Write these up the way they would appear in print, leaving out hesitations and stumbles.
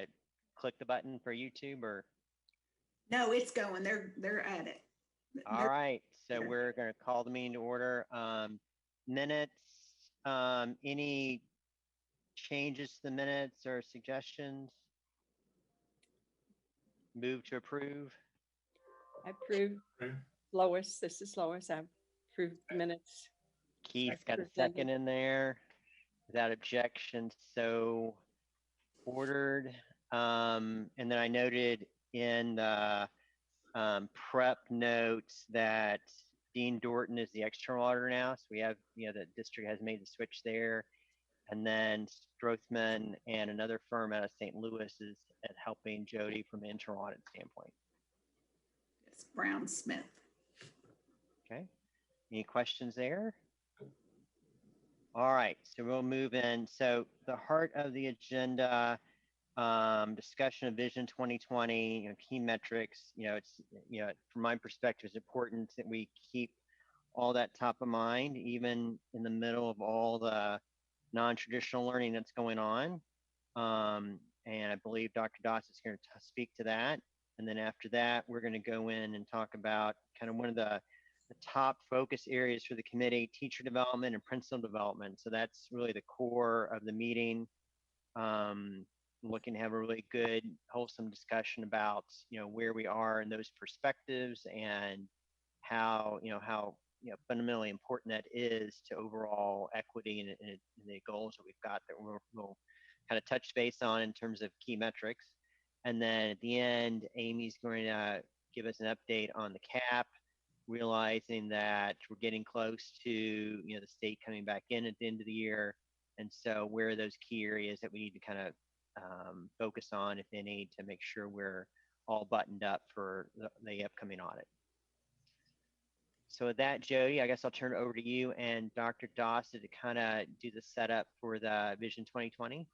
to click the button for YouTube or? No, it's going. They're at it. All right, so we're going to call the meeting to order. Minutes, any changes to the minutes or suggestions? Move to approve. I approve. Lois, this is Lois. I approve the minutes. Keith's got a second in there. Without objection, so ordered. And then I noted in the prep notes that Dean Dorton is the external auditor now. So we have, the district has made the switch there. And then Strothman and another firm out of St. Louis is at helping Jody from an internal audit standpoint. It's Brown Smith. Okay. Any questions there? All right, so we'll move in. So the heart of the agenda, discussion of Vision 2020, key metrics. It's, from my perspective, it's important that we keep all that top of mind, even in the middle of all the non-traditional learning that's going on. And I believe Dr. Doss is going to speak to that. And then after that, we're going to go in and talk about kind of one of the top focus areas for the committee, teacher development and principal development. So that's really the core of the meeting. Looking to have a really good, wholesome discussion about, where we are in those perspectives and how fundamentally important that is to overall equity and the goals that we've got that we'll kind of touch base on in terms of key metrics. And then at the end, Amy's going to give us an update on the CAP, realizing that we're getting close to, the state coming back in at the end of the year. And so where are those key areas that we need to kind of focus on, if any, to make sure we're all buttoned up for the upcoming audit. So with that, Jody, I guess I'll turn it over to you and Dr. Doss to kind of do the setup for the Vision 2020.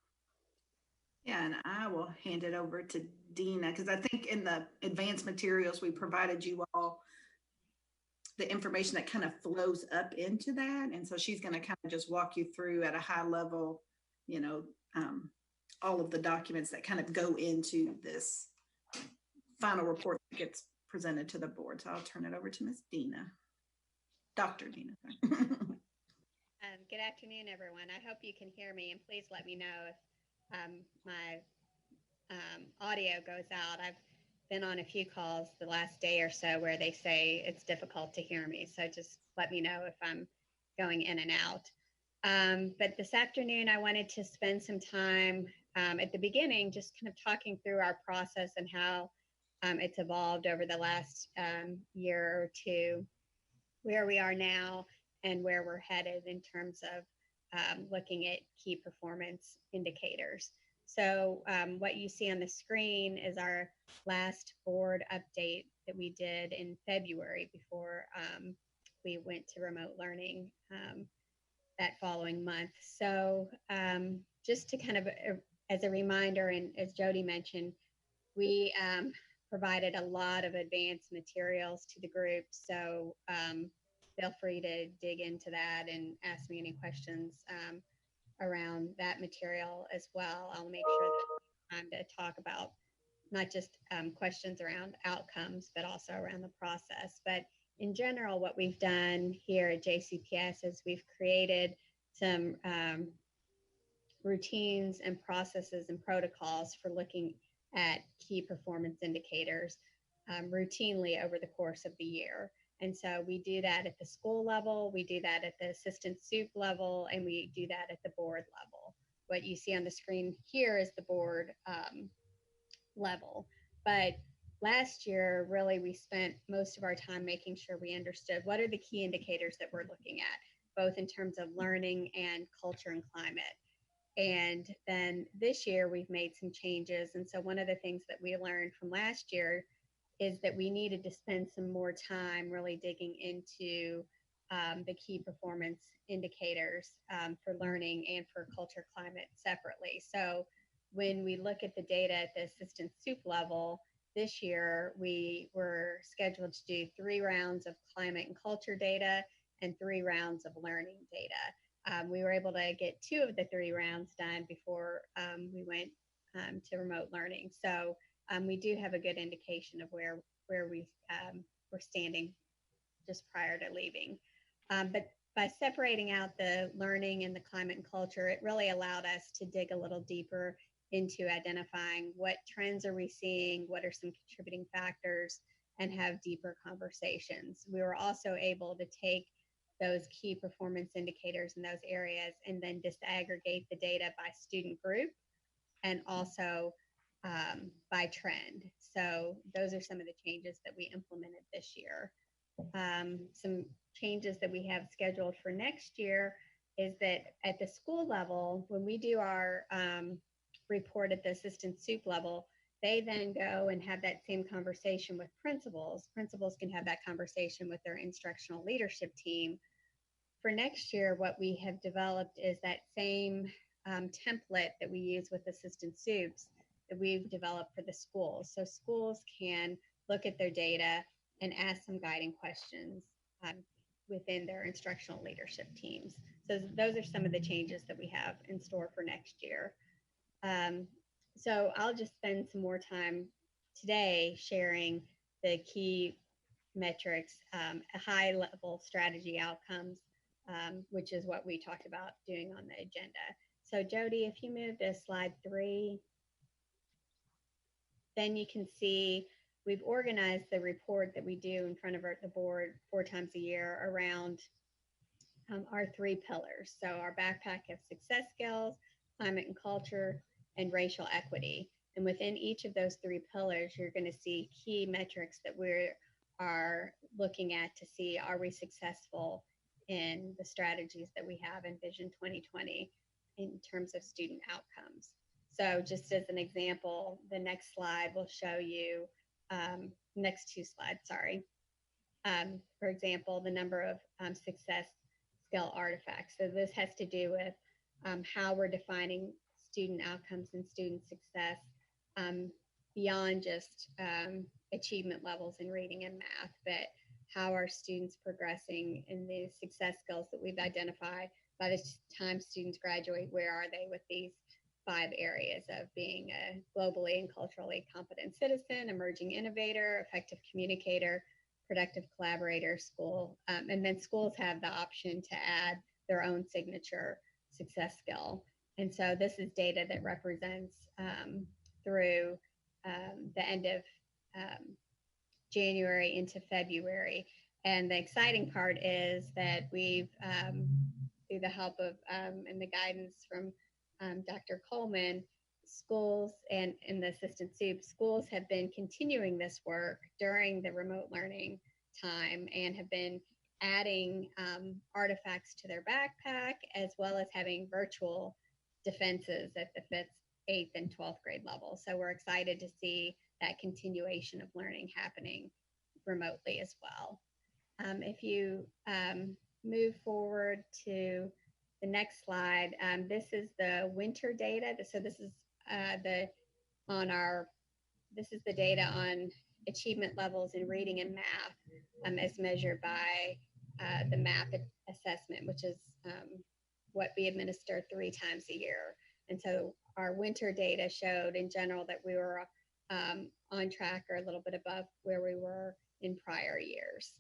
Yeah, and I will hand it over to Dina, because I think in the advanced materials we provided you all the information that kind of flows up into that. And so she's going to kind of just walk you through at a high level, all of the documents that kind of go into this final report that gets presented to the board. So I'll turn it over to Ms. Dina. Dr. Dina. Good afternoon, everyone. I hope you can hear me, and please let me know if my audio goes out. I've been on a few calls the last day or so where they say it's difficult to hear me. So just let me know if I'm going in and out. But this afternoon, I wanted to spend some time at the beginning, just kind of talking through our process and how it's evolved over the last year or two, where we are now and where we're headed in terms of looking at key performance indicators. So what you see on the screen is our last board update that we did in February before we went to remote learning that following month. So just to kind of, as a reminder, and as Jody mentioned, we provided a lot of advanced materials to the group. So feel free to dig into that and ask me any questions around that material as well. I'll make sure that we have time to talk about not just questions around outcomes, but also around the process. But in general, what we've done here at JCPS is we've created some routines and processes and protocols for looking at key performance indicators routinely over the course of the year. And so we do that at the school level, we do that at the assistant soup level, and we do that at the board level. What you see on the screen here is the board level. But last year, really, we spent most of our time making sure we understood what are the key indicators that we're looking at, both in terms of learning and culture and climate. And then this year, we've made some changes. And so one of the things that we learned from last year is that we needed to spend some more time really digging into the key performance indicators for learning and for culture climate separately. So when we look at the data at the assistant soup level, this year we were scheduled to do 3 rounds of climate and culture data and 3 rounds of learning data. We were able to get 2 of the 3 rounds done before we went to remote learning. So we do have a good indication of where we're standing just prior to leaving. But by separating out the learning and the climate and culture, it really allowed us to dig a little deeper into identifying what trends are we seeing, what are some contributing factors, and have deeper conversations. We were also able to take those key performance indicators in those areas and then disaggregate the data by student group and also by trend. So those are some of the changes that we implemented this year. Some changes that we have scheduled for next year is that at the school level, when we do our report at the assistant soup level, they then go and have that same conversation with principals. Principals can have that conversation with their instructional leadership team. For next year, what we have developed is that same template that we use with assistant soups that we've developed for the schools. So schools can look at their data and ask some guiding questions within their instructional leadership teams. So those are some of the changes that we have in store for next year. So I'll just spend some more time today sharing the key metrics, high level strategy outcomes, which is what we talked about doing on the agenda. So Jody, if you move to slide 3, then you can see we've organized the report that we do in front of the board 4 times a year around our 3 pillars. So our backpack of success skills, climate and culture, and racial equity. And within each of those 3 pillars, you're going to see key metrics that we are looking at to see, are we successful in the strategies that we have in Vision 2020 in terms of student outcomes. So just as an example, the next slide will show you, next 2 slides, sorry. For example, the number of success skill artifacts. So this has to do with how we're defining student outcomes and student success beyond just achievement levels in reading and math, but how are students progressing in the success skills that we've identified. By the time students graduate, where are they with these 5 areas of being a globally and culturally competent citizen, emerging innovator, effective communicator, productive collaborator, school, and then schools have the option to add their own signature success skill. And so this is data that represents through the end of January into February. And the exciting part is that we've, through the help of and the guidance from Dr. Coleman, schools and the assistant soup, schools have been continuing this work during the remote learning time and have been adding artifacts to their backpack, as well as having virtual defenses at the 5th, 8th, and 12th grade level. So we're excited to see that continuation of learning happening remotely as well. If you move forward to the next slide, this is the winter data. So this is this is the data on achievement levels in reading and math as measured by the MAP assessment, which is what we administer 3 times a year. And so our winter data showed in general that we were on track or a little bit above where we were in prior years.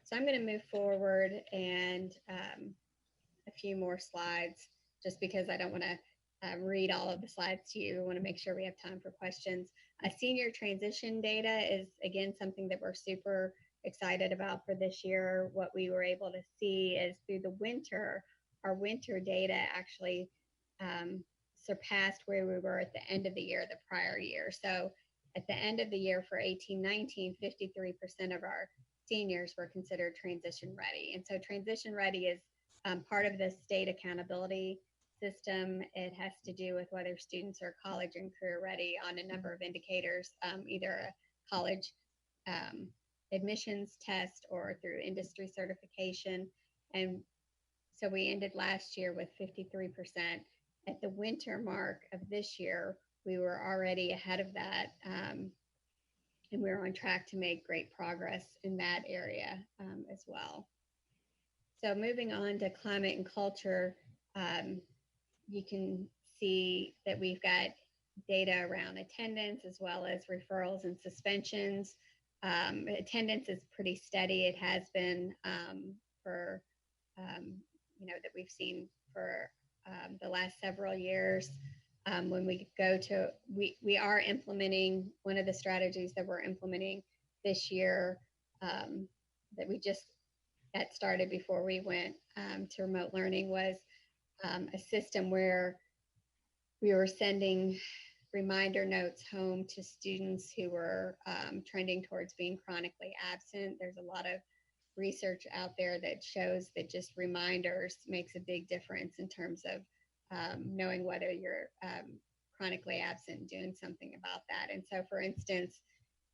So I'm going to move forward and a few more slides, just because I don't want to read all of the slides to you. I want to make sure we have time for questions. Senior transition data is, again, something that we're super excited about for this year. What we were able to see is through the winter, our winter data actually surpassed where we were at the end of the year, the prior year. So at the end of the year for 18-19, 53% of our seniors were considered transition ready. And so transition ready is part of the state accountability system. It has to do with whether students are college and career ready on a number of indicators, either a college admissions test or through industry certification. And so we ended last year with 53%. At the winter mark of this year, we were already ahead of that. And we're on track to make great progress in that area as well. So moving on to climate and culture, you can see that we've got data around attendance as well as referrals and suspensions. Attendance is pretty steady. It has been for, that we've seen for the last several years. When we go to, we are implementing one of the strategies that we're implementing this year that we just got started before we went to remote learning was a system where we were sending reminder notes home to students who were trending towards being chronically absent. There's a lot of research out there that shows that just reminders makes a big difference in terms of knowing whether you're chronically absent and doing something about that. And so, for instance,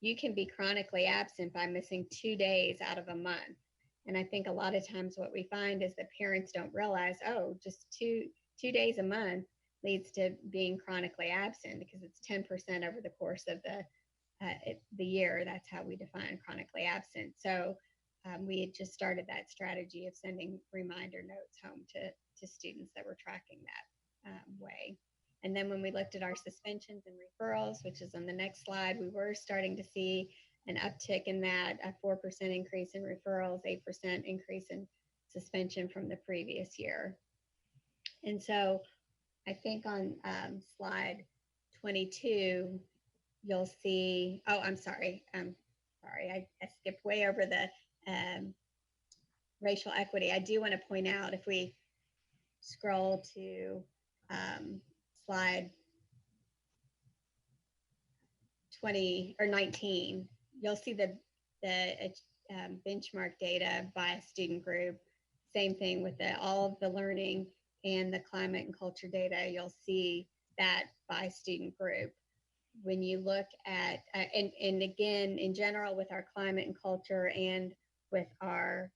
you can be chronically absent by missing 2 days out of a month. And I think a lot of times what we find is that parents don't realize, oh, just two days a month leads to being chronically absent because it's 10% over the course of the year. That's how we define chronically absent. So we had just started that strategy of sending reminder notes home to students that were tracking that way. And then when we looked at our suspensions and referrals, which is on the next slide, we were starting to see an uptick in that, a 4% increase in referrals, 8% increase in suspension from the previous year. And so I think on slide 22, you'll see, oh, I'm sorry, I skipped way over the racial equity. I do want to point out, if we scroll to slide 20 or 19, you'll see the benchmark data by student group. Same thing with all of the learning and the climate and culture data. You'll see that by student group. When you look at, and again, in general, with our climate and culture and with our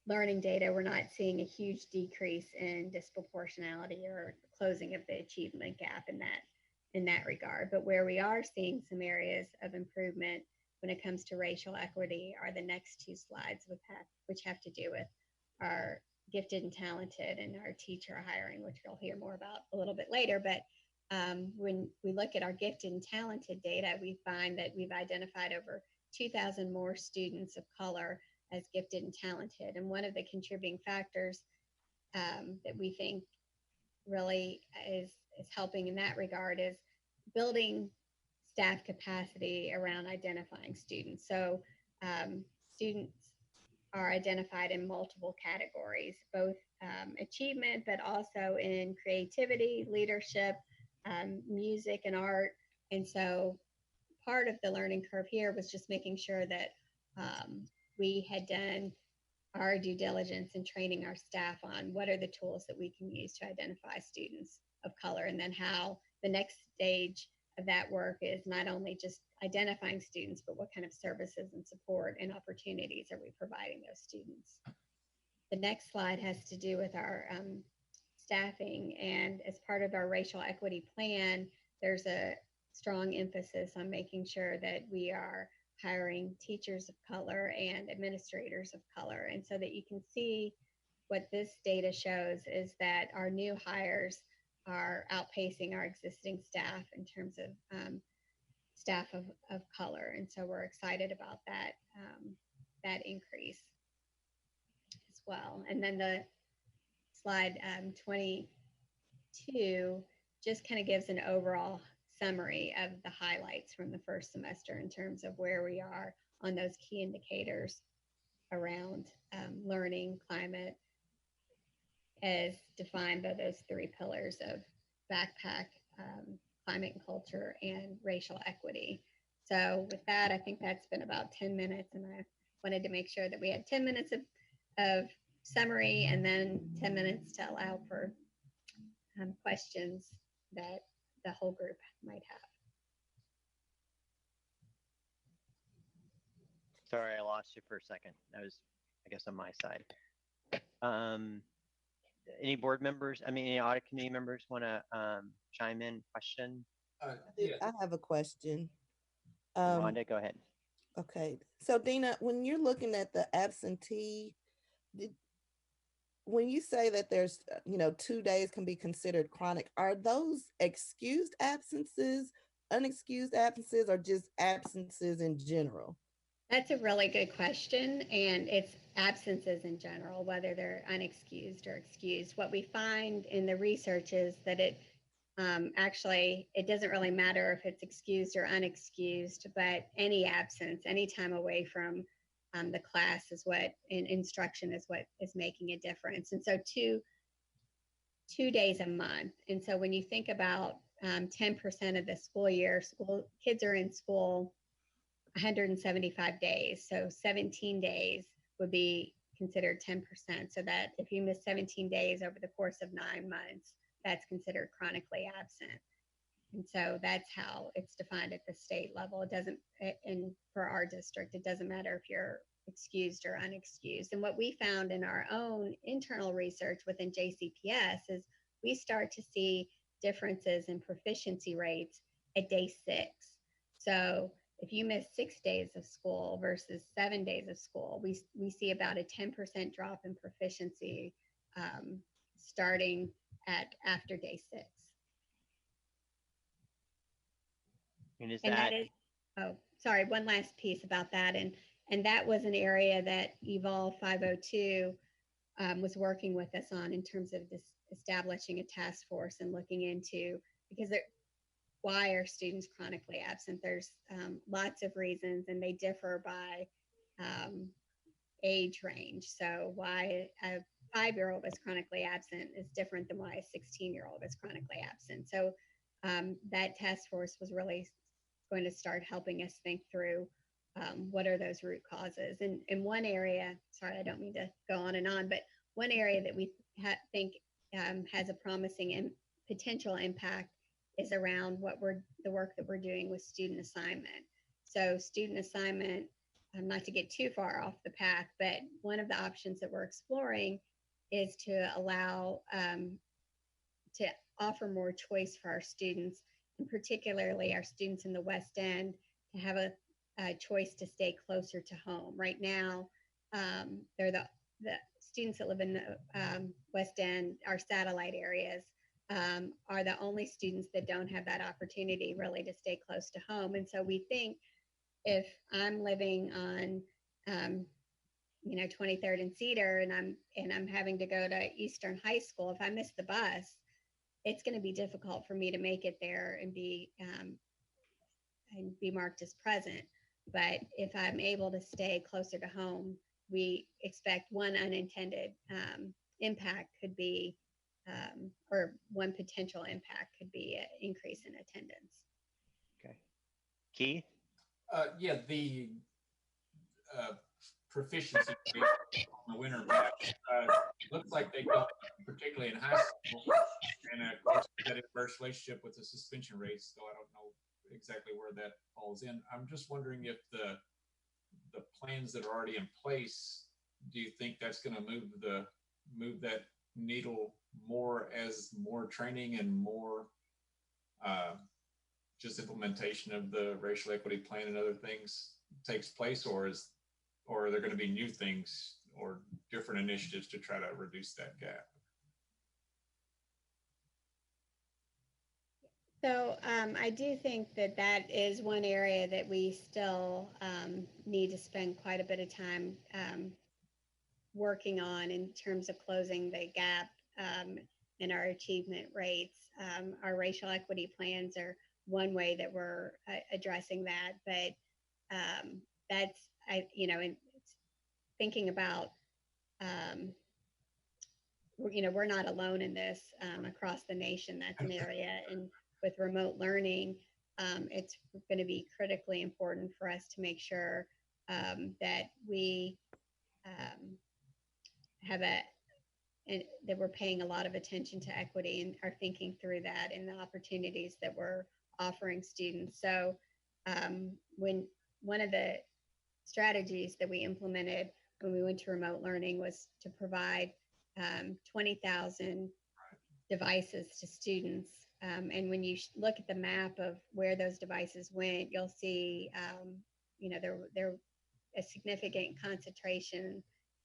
learning data, we're not seeing a huge decrease in disproportionality or closing of the achievement gap in that regard. But where we are seeing some areas of improvement when it comes to racial equity are the next two slides, which have to do with our gifted and talented and our teacher hiring, which you'll hear more about a little bit later. But when we look at our gifted and talented data, we find that we've identified over 2,000 more students of color as gifted and talented. And one of the contributing factors that we think really is helping in that regard is building staff capacity around identifying students. So students are identified in multiple categories, both achievement, but also in creativity, leadership, music, and art. And so part of the learning curve here was just making sure that we had done our due diligence in training our staff on what are the tools that we can use to identify students of color, and then how the next stage of that work is not only just identifying students, but what kind of services and support and opportunities are we providing those students. The next slide has to do with our staffing, and as part of our racial equity plan, there's a strong emphasis on making sure that we are hiring teachers of color and administrators of color. And so that you can see what this data shows is that our new hires are outpacing our existing staff in terms of staff of color. And so we're excited about that increase as well. And then the slide 22 just kind of gives an overall summary of the highlights from the first semester in terms of where we are on those key indicators around learning, climate, as defined by those three pillars of backpack, climate and culture, and racial equity. So with that, I think that's been about 10 minutes, and I wanted to make sure that we had 10 minutes of summary and then 10 minutes to allow for questions that the whole group might have. Sorry, I lost you for a second. That was, I guess, on my side. Any board members, any audit committee members want to chime in, question? I have a question. Wanda, go ahead. Okay. So Dina, when you're looking at the absentee, when you say that there's, 2 days can be considered chronic, are those excused absences, unexcused absences, or just absences in general? That's a really good question, and it's absences in general, whether they're unexcused or excused. What we find in the research is that actually, it doesn't really matter if it's excused or unexcused, but any absence, any time away from the class is what in instruction is what is making a difference. And so two days a month. And so when you think about 10% of the school year, school kids are in school 175 days. So 17 days would be considered 10%. So that if you miss 17 days over the course of 9 months, that's considered chronically absent. And so that's how it's defined at the state level. It doesn't, and for our district, it doesn't matter if you're excused or unexcused. And what we found in our own internal research within JCPS is we start to see differences in proficiency rates at day 6. So if you miss 6 days of school versus 7 days of school, we see about a 10% drop in proficiency starting at after day 6. And is And that, that is, oh, sorry, one last piece about that. And that was an area that Evolve 502 was working with us on in terms of this establishing a task force and looking into, because why are students chronically absent? There's lots of reasons, and they differ by age range. So why a 5-year-old is chronically absent is different than why a 16-year-old is chronically absent. So that task force was really going to start helping us think through what are those root causes. And in one area, sorry, I don't mean to go on and on, but one area that we think has a promising and potential impact is around the work that we're doing with student assignment. So student assignment, not to get too far off the path, but one of the options that we're exploring is to allow to offer more choice for our students, and particularly our students in the West End, to have a choice to stay closer to home. Right now, they're the students that live in the West End, our satellite areas, are the only students that don't have that opportunity really to stay close to home. And so we think if I'm living on 23rd and Cedar, and I'm having to go to Eastern High School, if I miss the bus, it's going to be difficult for me to make it there and be marked as present. But if I'm able to stay closer to home, we expect one unintended impact could be, or one potential impact could be an increase in attendance. okay. Keith? Yeah, the proficiency rate on the winter map looks like they go, particularly in high school, and of course that inverse relationship with the suspension rates, though I don't know exactly where that falls in. I'm just wondering if the plans that are already in place, do you think that's going to move that needle more as more training and more just implementation of the racial equity plan and other things takes place, or are there going to be new things or different initiatives to try to reduce that gap? So I do think that is one area that we still need to spend quite a bit of time working on in terms of closing the gap in our achievement rates. Our racial equity plans are one way that we're addressing that, but that's, in thinking about, we're not alone in this across the nation. That's an area, and with remote learning, it's going to be critically important for us to make sure that we have and that we're paying a lot of attention to equity and are thinking through that and the opportunities that we're offering students. So when one of the strategies that we implemented when we went to remote learning was to provide 20,000 devices to students. And when you look at the map of where those devices went, you'll see, there a significant concentration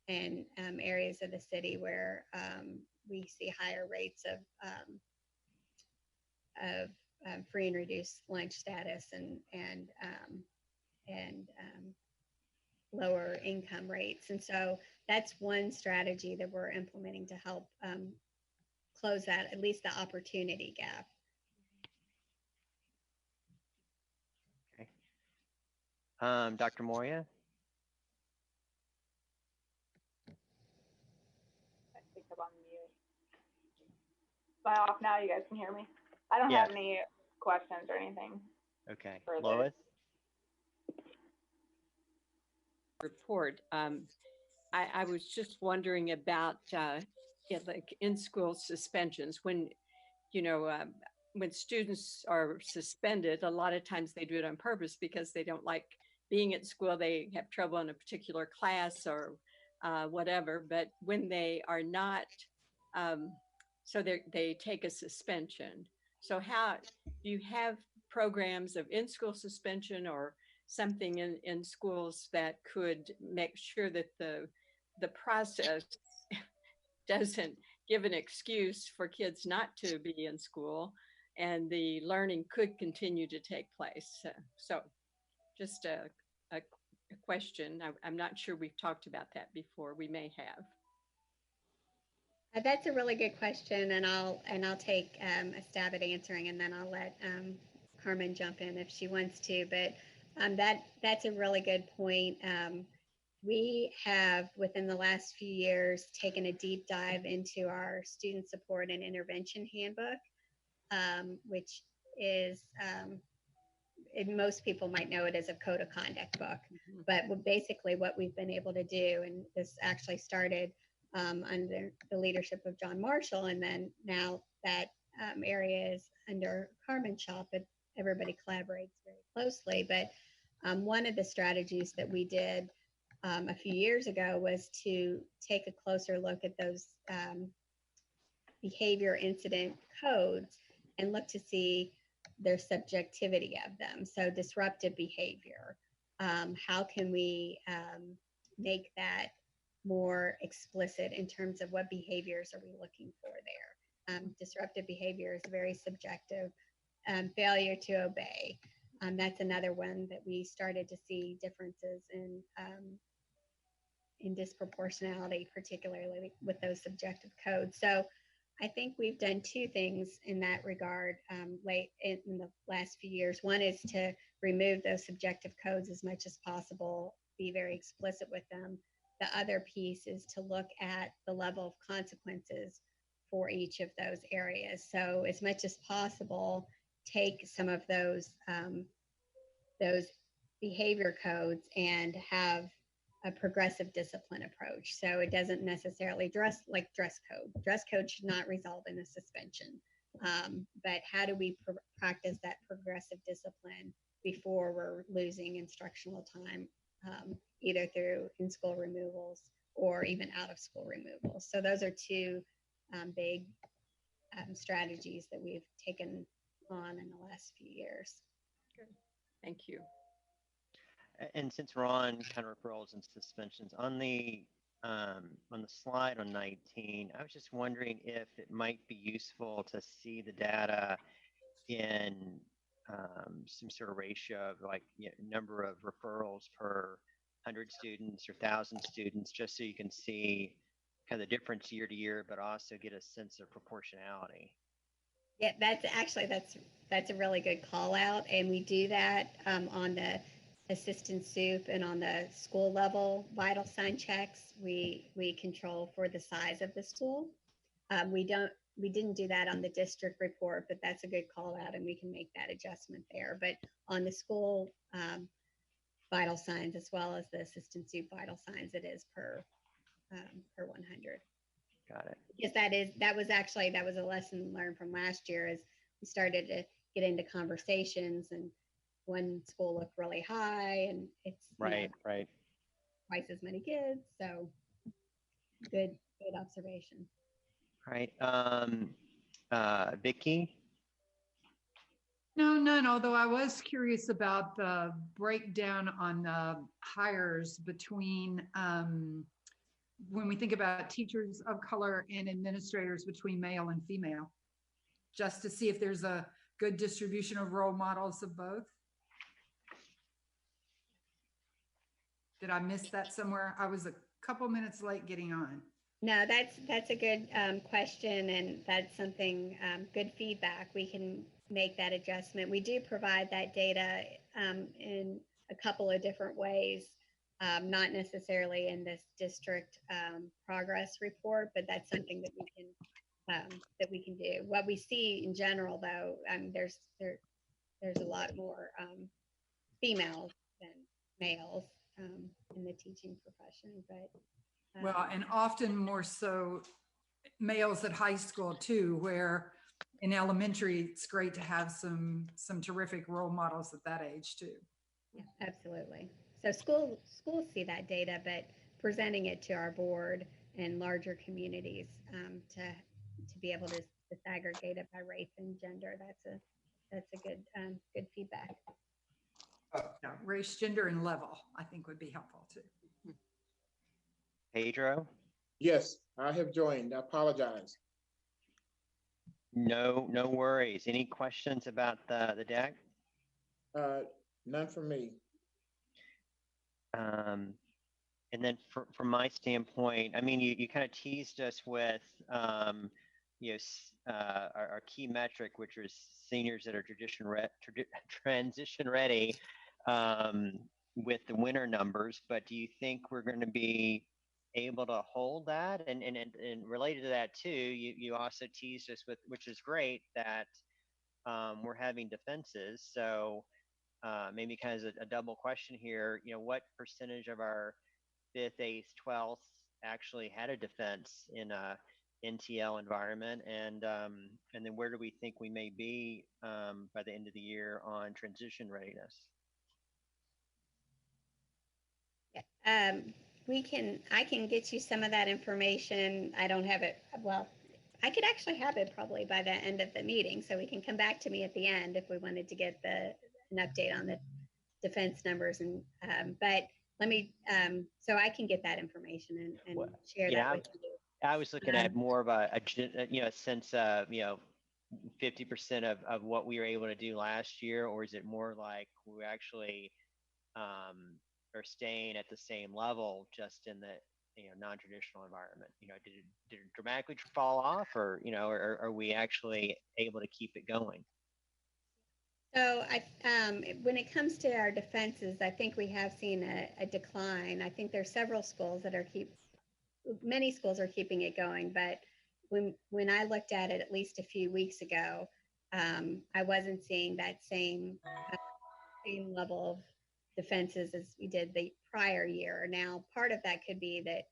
areas of the city where we see higher rates of free and reduced lunch status and lower income rates. And so that's one strategy that we're implementing to help close that, at least the opportunity gap. Okay. Dr. Moya? I think I'm on mute. Am I off now? You guys can hear me? I don't Yes. have any questions or anything. Okay. Further. Lois? Report. I was just wondering about like in-school suspensions. When, you know, when students are suspended, a lot of times they do it on purpose because they don't like being at school. They have trouble in a particular class or whatever. But when they are not, so they take a suspension. So how do you have programs of in-school suspension or something in schools that could make sure that the process doesn't give an excuse for kids not to be in school and the learning could continue to take place? So just a question. I'm not sure we've talked about that before. We may have. That's a really good question, and I'll take a stab at answering, and then I'll let Carmen jump in if she wants to. But that's a really good point. We have, within the last few years, taken a deep dive into our student support and intervention handbook, which is, most people might know it as a code of conduct book. Mm-hmm. But basically what we've been able to do, and this actually started under the leadership of John Marshall, and then now that area is under Carmen's shop, but everybody collaborates very closely. But one of the strategies that we did a few years ago was to take a closer look at those behavior incident codes and look to see their subjectivity of them. So disruptive behavior, how can we make that more explicit in terms of what behaviors are we looking for there? Disruptive behavior is very subjective. Failure to obey. That's another one that we started to see differences in disproportionality, particularly with those subjective codes. So I think we've done two things in that regard late in the last few years. One is to remove those subjective codes as much as possible, be very explicit with them. The other piece is to look at the level of consequences for each of those areas. So as much as possible, take some of those behavior codes and have a progressive discipline approach. So it doesn't necessarily dress code. Dress code should not result in a suspension. But how do we practice that progressive discipline before we're losing instructional time, either through in-school removals or even out-of-school removals? So those are two big strategies that we've taken on in the last few years. Good. Thank you. And since we're on kind of referrals and suspensions, on the slide on 19, I was just wondering if it might be useful to see the data in some sort of ratio of like number of referrals per 100 students or 1,000 students, just so you can see kind of the difference year to year, but also get a sense of proportionality. Yeah, that's a really good call out, and we do that on the assistant soup and on the school level vital sign checks. We control for the size of the school. We didn't do that on the district report, but that's a good call out, and we can make that adjustment there. But on the school vital signs as well as the assistant soup vital signs, it is per 100. Got it. Because that was a lesson learned from last year, as we started to get into conversations, and one school looked really high, and it's right. twice as many kids. So good observation. Right. Vicki? No, none, although I was curious about the breakdown on the hires between when we think about teachers of color and administrators between male and female, just to see if there's a good distribution of role models of both? Did I miss that somewhere? I was a couple minutes late getting on. No, that's a good question, and that's something, good feedback. We can make that adjustment. We do provide that data in a couple of different ways, not necessarily in this district progress report, but that's something that we can do. What we see in general, though, there's a lot more females than males in the teaching profession, but. Well, and often more so males at high school too, where in elementary, it's great to have some terrific role models at that age too. Yeah, absolutely. So schools see that data, but presenting it to our board and larger communities to be able to disaggregate it by race and gender, that's a good feedback. Yeah, race, gender, and level, I think would be helpful too. Pedro? Yes, I have joined. I apologize. No worries. Any questions about the deck? None from me. And then from my standpoint, I mean, you kind of teased us with, our key metric, which was seniors that are transition ready with the winter numbers. But do you think we're going to be able to hold that? And related to that too, you also teased us with, which is great, that we're having defenses. So maybe kind of a double question here. What percentage of our 5th, 8th, 12th actually had a defense in a NTL environment, and then where do we think we may be by the end of the year on transition readiness? Yeah. I can get you some of that information. I don't have it. Well, I could actually have it probably by the end of the meeting, so we can come back to me at the end if we wanted to get an update on the defense numbers. And but let me, so I can get that information and share that with you. I was looking at more of a sense of 50% of what we were able to do last year, or is it more like we actually are staying at the same level just in the non-traditional environment? Did it dramatically fall off, or or are we actually able to keep it going? So when it comes to our defenses, I think we have seen a decline. I think there's several schools that many schools are keeping it going, but when I looked at it at least a few weeks ago, I wasn't seeing that same level of defenses as we did the prior year. Now, part of that could be that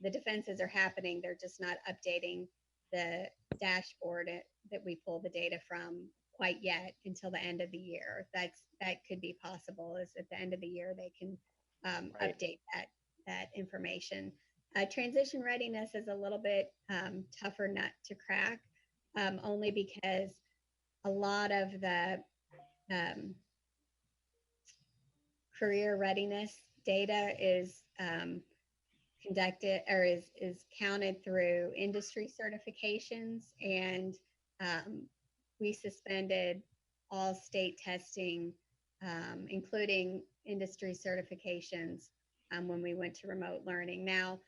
the defenses are happening, they're just not updating the dashboard that we pull the data from quite yet until the end of the year. That could be possible, is at the end of the year they can update that information. Transition readiness is a little bit tougher nut to crack, only because a lot of the career readiness data is conducted or is counted through industry certifications, and we suspended all state testing, including industry certifications, when we went to remote learning. Now,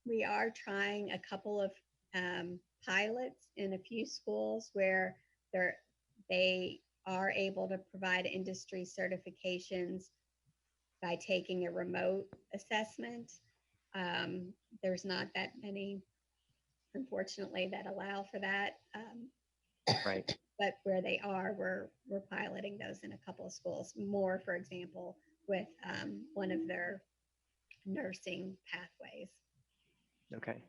we are trying a couple of pilots in a few schools where they are able to provide industry certifications by taking a remote assessment. There's not that many, unfortunately, that allow for that. Right. But where they are, we're piloting those in a couple of schools. More, for example, with one of their nursing pathways. Okay.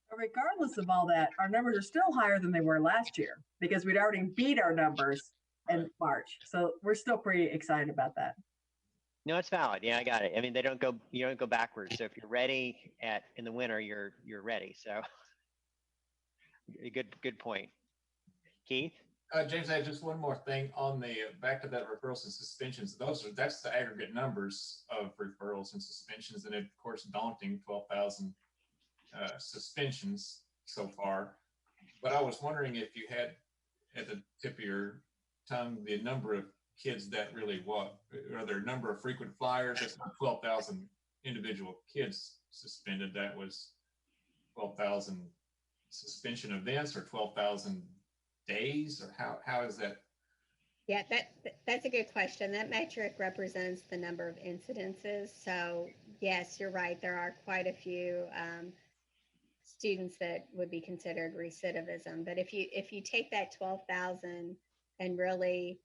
But regardless of all that, our numbers are still higher than they were last year because we'd already beat our numbers in March. So we're still pretty excited about that. No, it's valid. Yeah, I got it. I mean, you don't go backwards. So if you're ready in the winter, you're ready. So good point. Keith? James, I have just one more thing on the back to that referrals and suspensions. That's the aggregate numbers of referrals and suspensions, and of course daunting 12,000 suspensions so far. But I was wondering if you had at the tip of your tongue the number of kids that really are there a number of frequent flyers? That's not 12,000 individual kids suspended. That was 12,000 suspension events or 12,000 days, or how is that? Yeah, that's a good question. That metric represents the number of incidences. So yes, you're right. There are quite a few students that would be considered recidivism. But if you take that 12,000 and really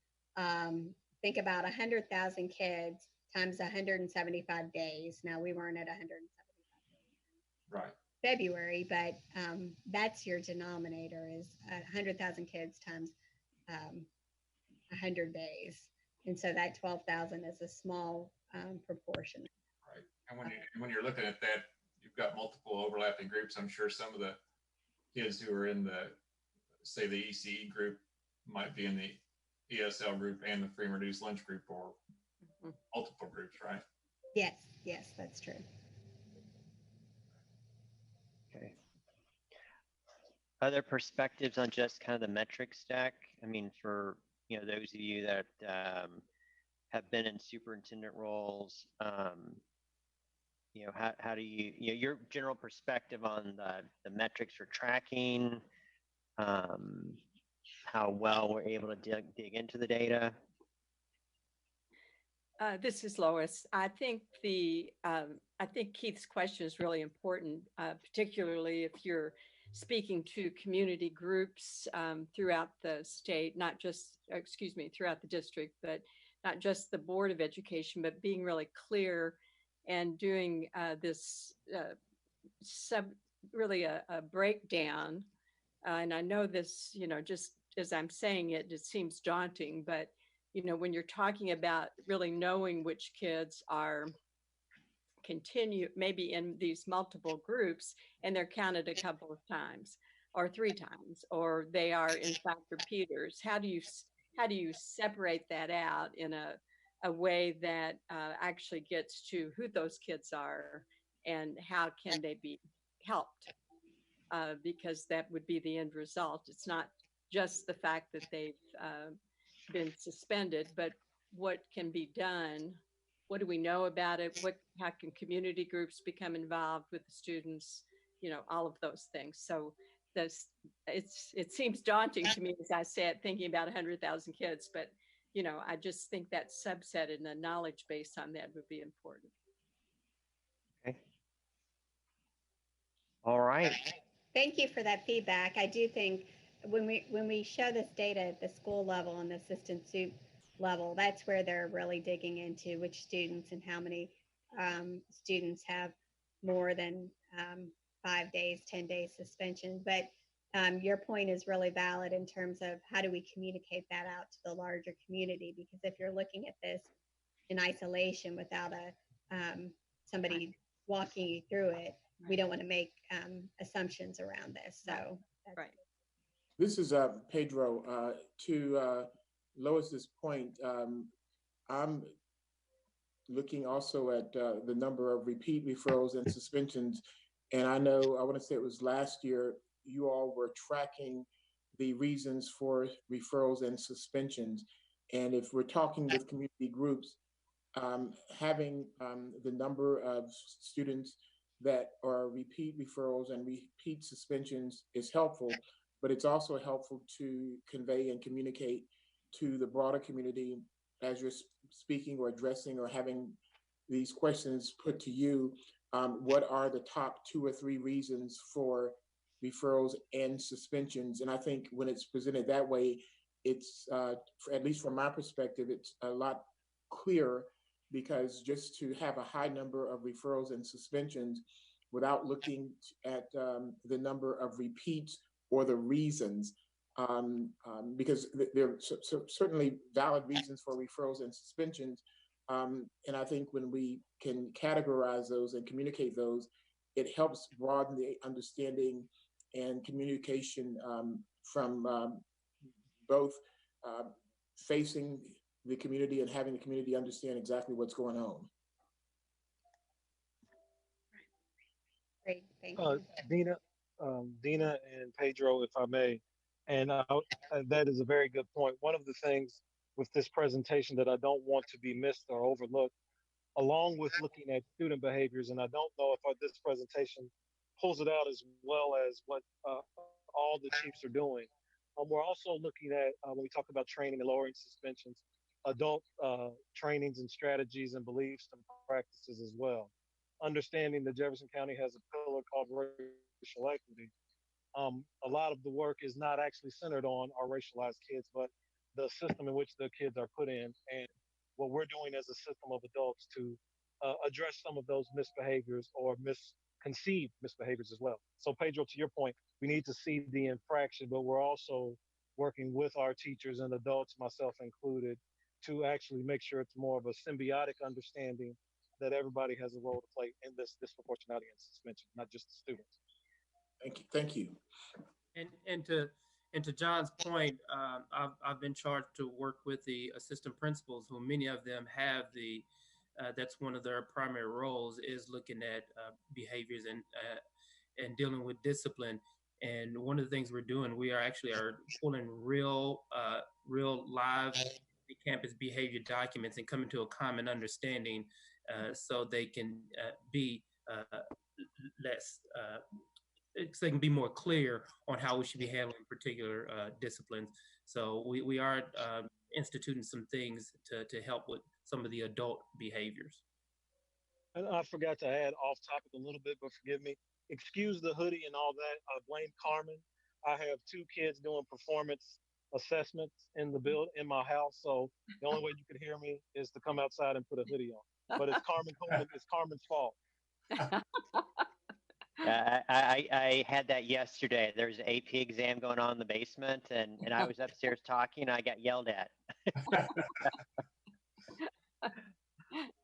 think about 100,000 kids times 175 days. Now we weren't at 175 days. Right. February, but that's your denominator is 100,000 kids times 100 days. And so that 12,000 is a small proportion. Right. And when you're looking at that, you've got multiple overlapping groups. I'm sure some of the kids who are in the, say, the ECE group might be in the ESL group and the free and reduced lunch group, or multiple groups, right? Yes, that's true. Okay. Other perspectives on just kind of the metric stack? I mean, for those of you that have been in superintendent roles, how do you, your general perspective on the metrics for tracking, how well we're able to dig into the data? This is Lois. I think Keith's question is really important, particularly if you're speaking to community groups throughout the state, throughout the district, but not just the Board of Education, but being really clear and doing this really a breakdown. And I know this, just as I'm saying it, it seems daunting, but when you're talking about really knowing which kids are maybe in these multiple groups and they're counted a couple of times or 3 times, or they are in fact repeaters, how do you separate that out in a way that actually gets to who those kids are and how can they be helped? Because that would be the end result. It's not just the fact that they've been suspended, but what can be done? What do we know about it? How can community groups become involved with the students? All of those things. So it seems daunting to me, as I said, thinking about 100,000 kids, but I just think that subset and the knowledge based on that would be important. Okay. All right. Thank you for that feedback. I do think when we show this data at the school level and the assistant soup level, that's where they're really digging into which students and how many students have more than 5 days, 10 days suspension. But your point is really valid in terms of how do we communicate that out to the larger community? Because if you're looking at this in isolation without somebody walking you through it, we don't want to make assumptions around this. So right. This is Pedro. To Lois's point, I'm looking also at the number of repeat referrals and suspensions. And I know, I want to say it was last year, you all were tracking the reasons for referrals and suspensions. And if we're talking with community groups, having the number of students that are repeat referrals and repeat suspensions is helpful, but it's also helpful to convey and communicate to the broader community as you're speaking or addressing or having these questions put to you. What are the top 2 or 3 reasons for referrals and suspensions? And I think when it's presented that way, it's, at least from my perspective, it's a lot clearer, because just to have a high number of referrals and suspensions without looking at the number of repeats or the reasons, because there are certainly valid reasons for referrals and suspensions. And I think when we can categorize those and communicate those, it helps broaden the understanding and communication from both facing the community and having the community understand exactly what's going on. Great, thank you. Dina and Pedro, if I may, and that is a very good point. One of the things with this presentation that I don't want to be missed or overlooked, along with looking at student behaviors, and I don't know if this presentation pulls it out as well as what all the chiefs are doing. We're also looking at, when we talk about training and lowering suspensions, adult trainings and strategies and beliefs and practices as well. Understanding that Jefferson County has a pillar called racial equity. A lot of the work is not actually centered on our racialized kids, but the system in which the kids are put in, and what we're doing as a system of adults to address some of those misbehaviors or misconceived misbehaviors as well. So Pedro, to your point, we need to see the infraction, but we're also working with our teachers and adults, myself included, to actually make sure it's more of a symbiotic understanding that everybody has a role to play in this disproportionality and suspension, not just the students. Thank you. Thank you. And to John's point, I've been charged to work with the assistant principals, who many of them have that's one of their primary roles, is looking at behaviors and dealing with discipline. And one of the things we're doing, we are pulling real live campus behavior documents and coming to a common understanding, so they can be less. So they can be more clear on how we should be handling particular disciplines. So we are instituting some things to help with some of the adult behaviors. And I forgot to add off topic a little bit, but forgive me. Excuse the hoodie and all that. I blame Carmen. I have 2 kids doing performance assessments in my house, so the only way you could hear me is to come outside and put a hoodie on. But it's Carmen's fault. I had that yesterday. There's an AP exam going on in the basement, and I was upstairs talking, and I got yelled at.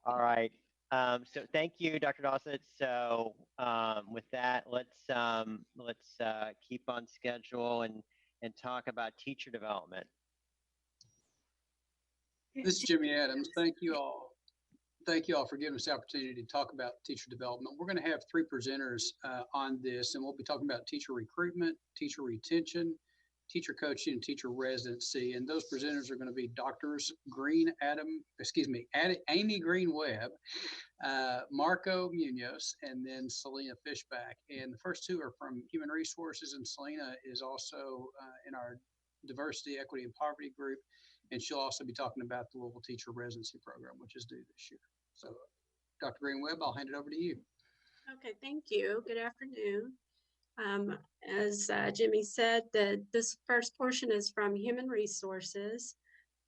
All right. So thank you, Dr. Dawson. So with that, let's keep on schedule and talk about teacher development. This is Jimmy Adams. Thank you all. Thank you all for giving us the opportunity to talk about teacher development. We're going to have 3 presenters on this, and we'll be talking about teacher recruitment, teacher retention, teacher coaching, and teacher residency. And those presenters are going to be Doctors Amy Green Webb, Marco Munoz, and then Selena Fishback. And the first 2 are from Human Resources, and Selena is also in our Diversity, Equity, and Poverty group. And she'll also be talking about the Louisville Teacher Residency Program, which is due this year. So, Dr. Green Webb, I'll hand it over to you. Okay, thank you. Good afternoon. As Jimmy said, this first portion is from Human Resources.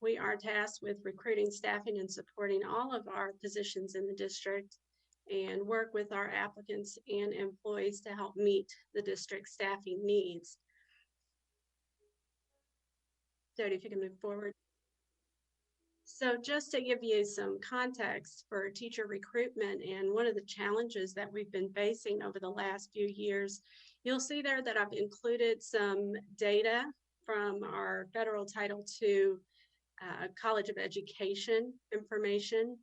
We are tasked with recruiting, staffing, and supporting all of our positions in the district, and work with our applicants and employees to help meet the district staffing needs. So if you can move forward. So just to give you some context for teacher recruitment and one of the challenges that we've been facing over the last few years, you'll see there that I've included some data from our federal Title II College of Education information.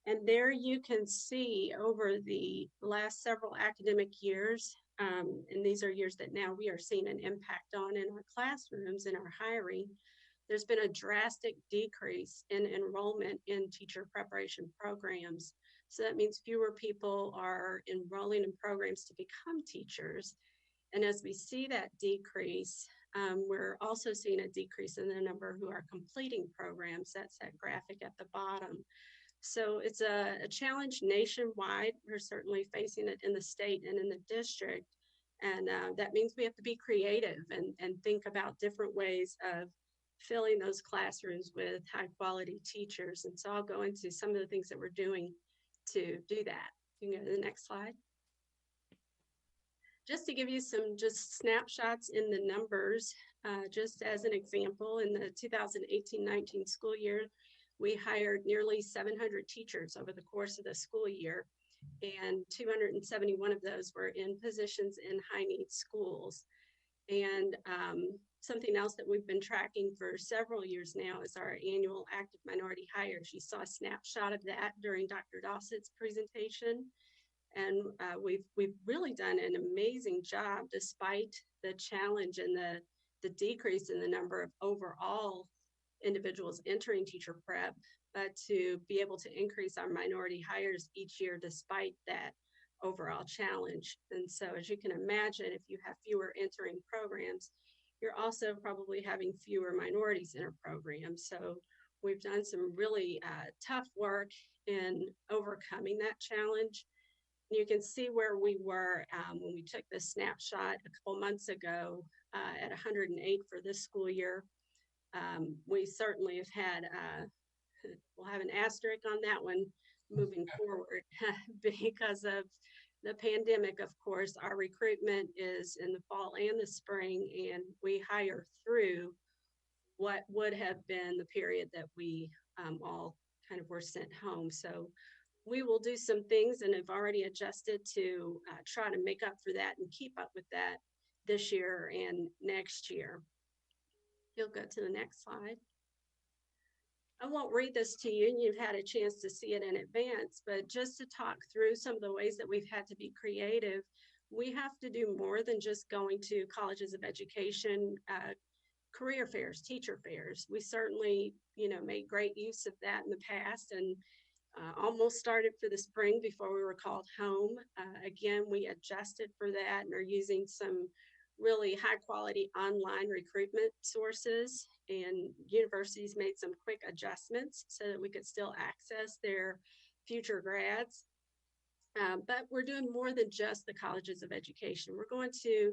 And there you can see over the last several academic years, and these are years that now we are seeing an impact on in our classrooms and our hiring, there's been a drastic decrease in enrollment in teacher preparation programs. So that means fewer people are enrolling in programs to become teachers. And as we see that decrease, we're also seeing a decrease in the number who are completing programs. That's that graphic at the bottom. So it's a challenge nationwide. We're certainly facing it in the state and in the district. And that means we have to be creative and think about different ways of filling those classrooms with high quality teachers. And so I'll go into some of the things that we're doing to do that. You can go to the next slide. Just to give you some snapshots in the numbers, just as an example, in the 2018-19 school year, we hired nearly 700 teachers over the course of the school year, and 271 of those were in positions in high need schools. And something else that we've been tracking for several years now is our annual active minority hires. You saw a snapshot of that during Dr. Dossett's presentation. And we've really done an amazing job despite the challenge and the decrease in the number of overall individuals entering teacher prep, but to be able to increase our minority hires each year despite that overall challenge. And so as you can imagine, if you have fewer entering programs, you're also probably having fewer minorities in our program. So we've done some really tough work in overcoming that challenge. You can see where we were when we took this snapshot a couple months ago at 108 for this school year. We certainly have had, we'll have an asterisk on that one moving forward because of the pandemic. Of course, our recruitment is in the fall and the spring, and we hire through what would have been the period that we all kind of were sent home. So we will do some things and have already adjusted to try to make up for that and keep up with that this year and next year. You'll go to the next slide. I won't read this to you, and you've had a chance to see it in advance, but just to talk through some of the ways that we've had to be creative, we have to do more than just going to colleges of education, career fairs, teacher fairs. We certainly, made great use of that in the past, and almost started for the spring before we were called home. Again, we adjusted for that and are using some really high quality online recruitment sources, and universities made some quick adjustments so that we could still access their future grads. But we're doing more than just the colleges of education. We're going to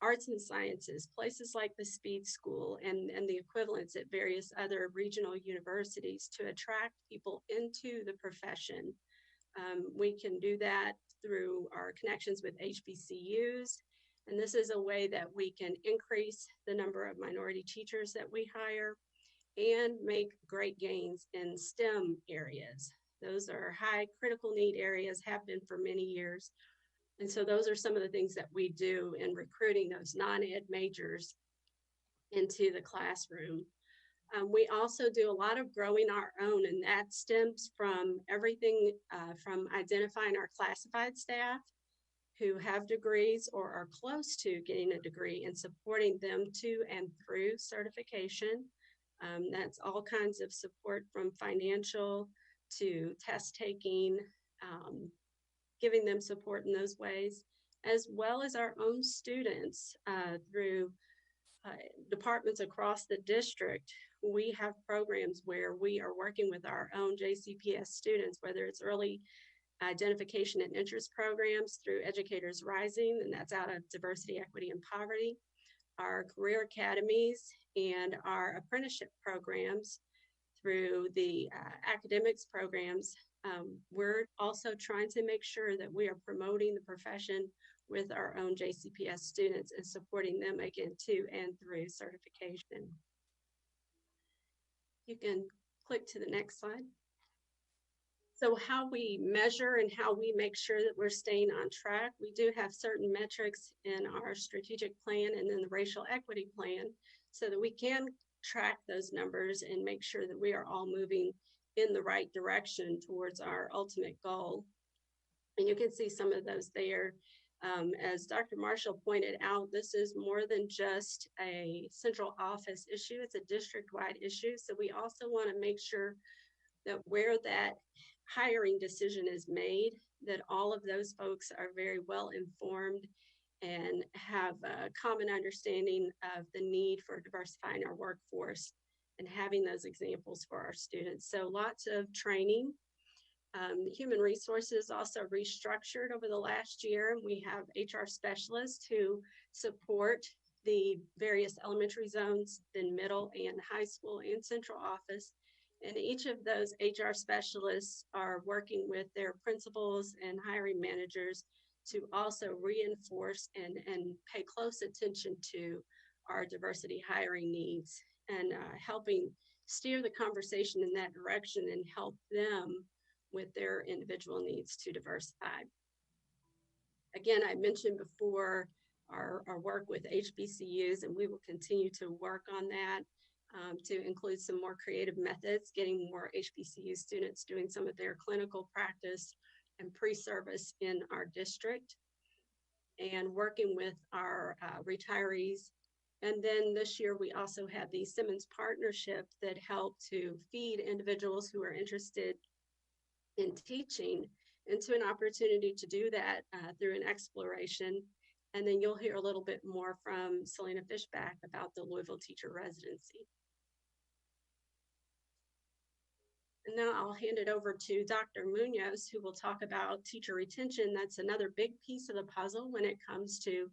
arts and sciences, places like the Speed School and the equivalents at various other regional universities to attract people into the profession. We can do that through our connections with HBCUs. And this is a way that we can increase the number of minority teachers that we hire and make great gains in STEM areas. Those are high critical need areas, have been for many years. And so those are some of the things that we do in recruiting those non-ed majors into the classroom. We also do a lot of growing our own, and that stems from everything from identifying our classified staff who have degrees or are close to getting a degree and supporting them to and through certification. That's all kinds of support from financial to test taking, giving them support in those ways, as well as our own students through departments across the district. We have programs where we are working with our own JCPS students, whether it's early identification and interest programs through Educators Rising, and that's out of Diversity, Equity, and Poverty, our career academies, and our apprenticeship programs through the academics programs. We're also trying to make sure that we are promoting the profession with our own JCPS students and supporting them again to and through certification. You can click to the next slide. So how we measure and how we make sure that we're staying on track, we do have certain metrics in our strategic plan and then the racial equity plan so that we can track those numbers and make sure that we are all moving in the right direction towards our ultimate goal. And you can see some of those there. As Dr. Marshall pointed out, this is more than just a central office issue, it's a district-wide issue. So we also want to make sure that where that hiring decision is made, that all of those folks are very well informed and have a common understanding of the need for diversifying our workforce and having those examples for our students. So lots of training. Human resources also restructured over the last year. We have HR specialists who support the various elementary zones, then middle and high school and central office. And each of those HR specialists are working with their principals and hiring managers to also reinforce and pay close attention to our diversity hiring needs and helping steer the conversation in that direction and help them with their individual needs to diversify. Again, I mentioned before our work with HBCUs, and we will continue to work on that to include some more creative methods, getting more HBCU students doing some of their clinical practice and pre-service in our district, and working with our retirees. And then this year, we also have the Simmons Partnership that helped to feed individuals who are interested in teaching into an opportunity to do that through an exploration. And then you'll hear a little bit more from Selena Fishback about the Louisville Teacher Residency. And now I'll hand it over to Dr. Munoz, who will talk about teacher retention. That's another big piece of the puzzle when it comes to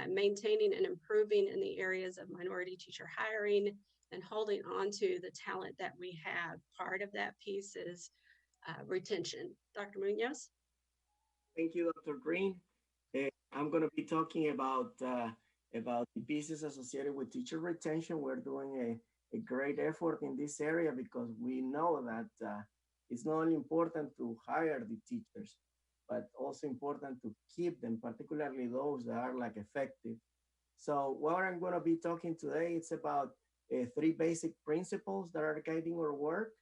maintaining and improving in the areas of minority teacher hiring and holding on to the talent that we have. Part of that piece is retention. Dr. Munoz? Thank you, Dr. Green. I'm going to be talking about the pieces associated with teacher retention. We're doing a great effort in this area because we know that it's not only important to hire the teachers, but also important to keep them, particularly those that are like effective. So what I'm going to be talking today, it's about 3 basic principles that are guiding our work.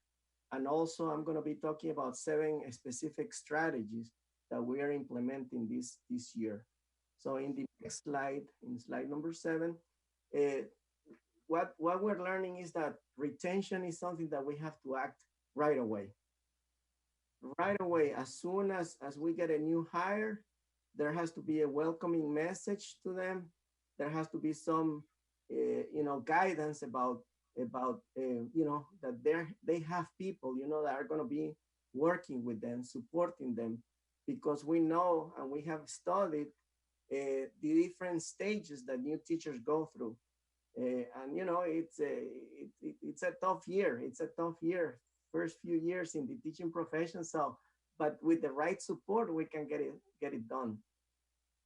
And also I'm going to be talking about 7 specific strategies that we are implementing this year. So in the next slide, in slide number 7, what we're learning is that retention is something that we have to act right away. Right away, as soon as we get a new hire, there has to be a welcoming message to them. There has to be some, guidance about that they have people, that are going to be working with them, supporting them, because we know and we have studied the different stages that new teachers go through. It's a tough year. It's a tough year, first few years in the teaching profession. So, but with the right support, we can get it done.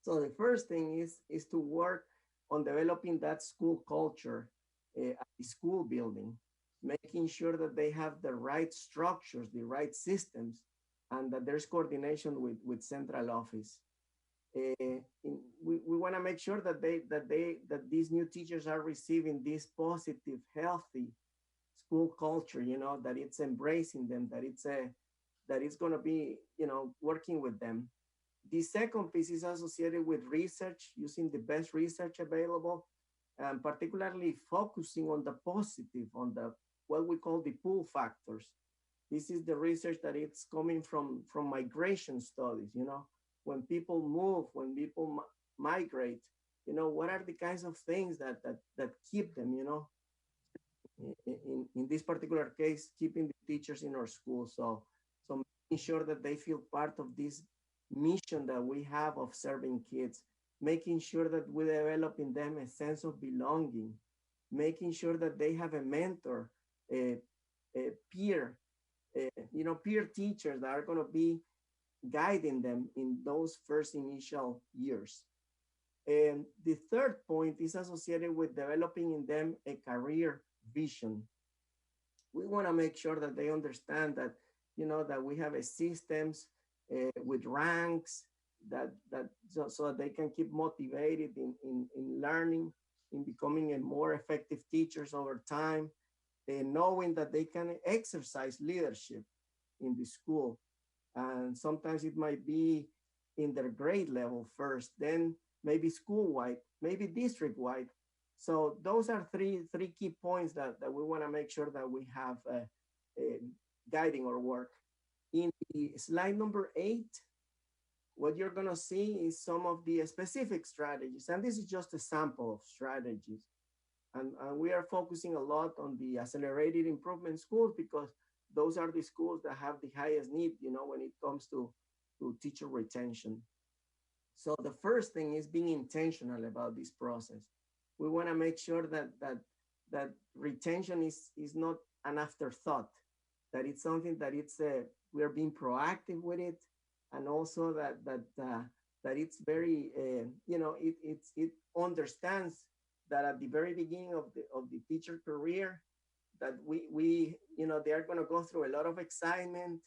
So the first thing is to work on developing that school culture at the school building, making sure that they have the right structures, the right systems, and that there's coordination with central office. We want to make sure that these new teachers are receiving this positive, healthy school culture, that it's embracing them, that it's going to be, working with them. The second piece is associated with research, using the best research available, and particularly focusing on the positive, on the what we call the pull factors. This is the research that it's coming from migration studies, when people move, when people migrate, what are the kinds of things that keep them, in this particular case, keeping the teachers in our schools. So making sure that they feel part of this mission that we have of serving kids, making sure that we develop in them a sense of belonging, making sure that they have a mentor, a peer, peer teachers that are going to be guiding them in those first initial years. And the third point is associated with developing in them a career vision. We want to make sure that they understand that, that we have a systems with ranks so that they can keep motivated in learning, in becoming a more effective teachers over time, knowing that they can exercise leadership in the school. And sometimes it might be in their grade level first, then maybe school-wide, maybe district-wide. So those are three key points that we want to make sure that we have guiding our work. In the slide number 8, what you're going to see is some of the specific strategies. And this is just a sample of strategies. And we are focusing a lot on the accelerated improvement schools because those are the schools that have the highest need, when it comes to teacher retention. So the first thing is being intentional about this process. We want to make sure that retention is not an afterthought, that it's something that we are being proactive with it, and also that it's very it understands that at the very beginning of the teacher career, that we they are going to go through a lot of excitement,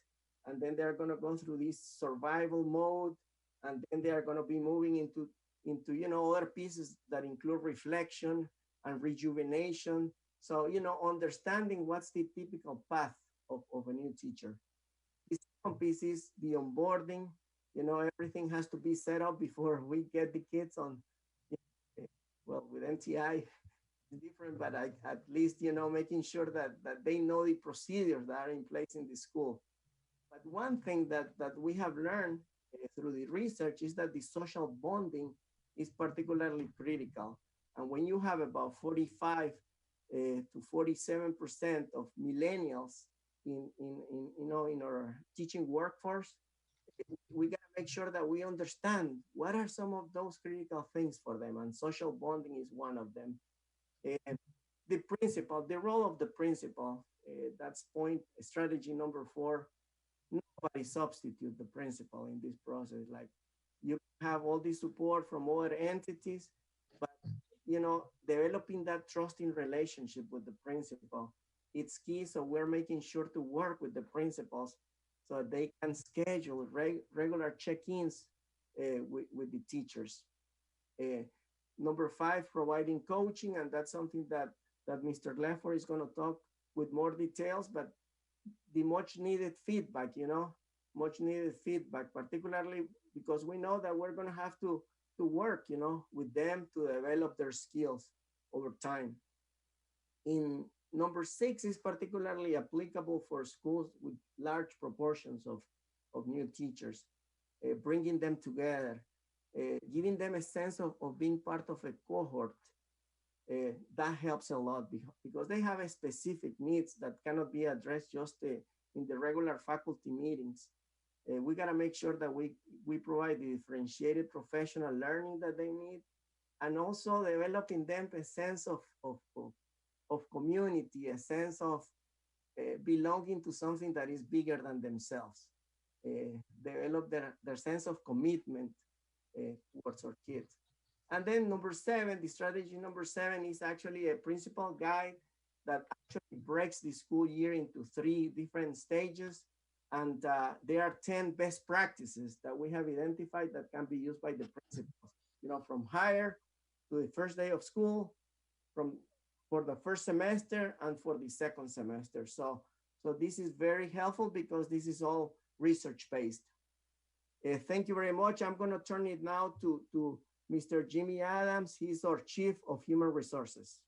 and then they're going to go through this survival mode, and then they are going to be moving into into, other pieces that include reflection and rejuvenation. So, understanding what's the typical path of a new teacher. The second piece is the onboarding. Everything has to be set up before we get the kids on, well, with MTI, it's different, but at least, making sure that they know the procedures that are in place in the school. But one thing that we have learned through the research is that the social bonding is particularly critical. And when you have about 45 to 47% of millennials in our teaching workforce, we got to make sure that we understand what are some of those critical things for them, and social bonding is one of them. And the principal, the role of the principal, that's strategy number 4. Nobody substitute the principal in this process. Like, you have all the support from other entities, but developing that trusting relationship with the principal, it's key. So we're making sure to work with the principals so they can schedule regular check-ins with the teachers. Number 5, providing coaching, and that's something that Mr. Leffler is going to talk with more details, but the much needed feedback, much needed feedback, particularly because we know that we're going to have to work, with them to develop their skills over time. In number 6 is particularly applicable for schools with large proportions of new teachers, bringing them together, giving them a sense of being part of a cohort. That helps a lot because they have a specific needs that cannot be addressed just in the regular faculty meetings. We got to make sure that we provide the differentiated professional learning that they need, and also developing them a sense of community, a sense of belonging to something that is bigger than themselves. Develop their sense of commitment towards our kids. And then number 7, the strategy number 7 is actually a principal guide that actually breaks the school year into 3 different stages. And there are 10 best practices that we have identified that can be used by the principals, from hire to the first day of school, for the first semester and for the second semester. So this is very helpful because this is all research-based. Thank you very much. I'm going to turn it now to Mr. Jimmy Adams. He's our Chief of Human Resources.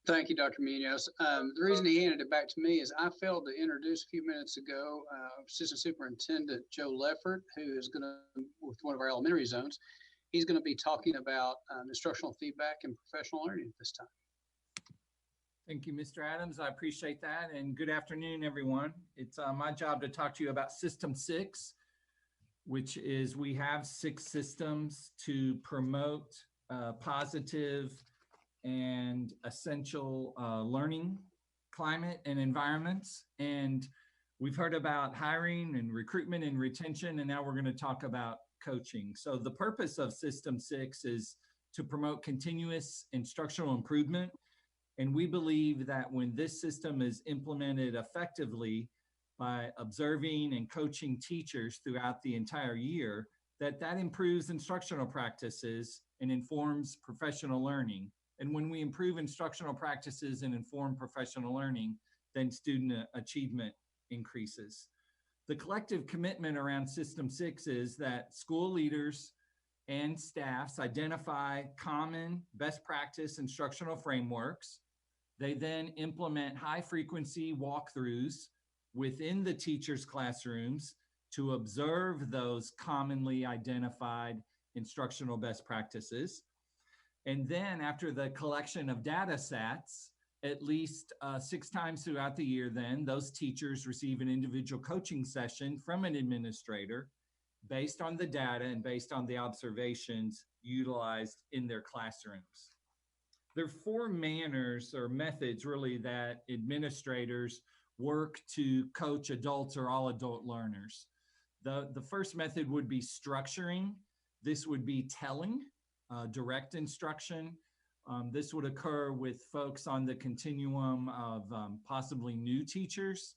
Thank you, Dr. Munoz. The reason he handed it back to me is I failed to introduce a few minutes ago Assistant Superintendent Joe Leffert, who is going to, with one of our elementary zones, he's going to be talking about instructional feedback and professional learning at this time. Thank you, Mr. Adams. I appreciate that. And good afternoon, everyone. It's my job to talk to you about System 6, which is we have 6 systems to promote positive and essential learning climate and environments. And we've heard about hiring and recruitment and retention, and now we're going to talk about coaching. So the purpose of System 6 is to promote continuous instructional improvement. And we believe that when this system is implemented effectively by observing and coaching teachers throughout the entire year, that improves instructional practices and informs professional learning. And when we improve instructional practices and inform professional learning, then student achievement increases. The collective commitment around System 6 is that school leaders and staffs identify common best practice instructional frameworks. They then implement high-frequency walkthroughs within the teachers' classrooms to observe those commonly identified instructional best practices. And then after the collection of data sets, at least 6 times throughout the year, then those teachers receive an individual coaching session from an administrator based on the data and based on the observations utilized in their classrooms. There are 4 manners or methods really that administrators work to coach adults or all adult learners. The first method would be structuring. This would be telling, direct instruction. This would occur with folks on the continuum of possibly new teachers,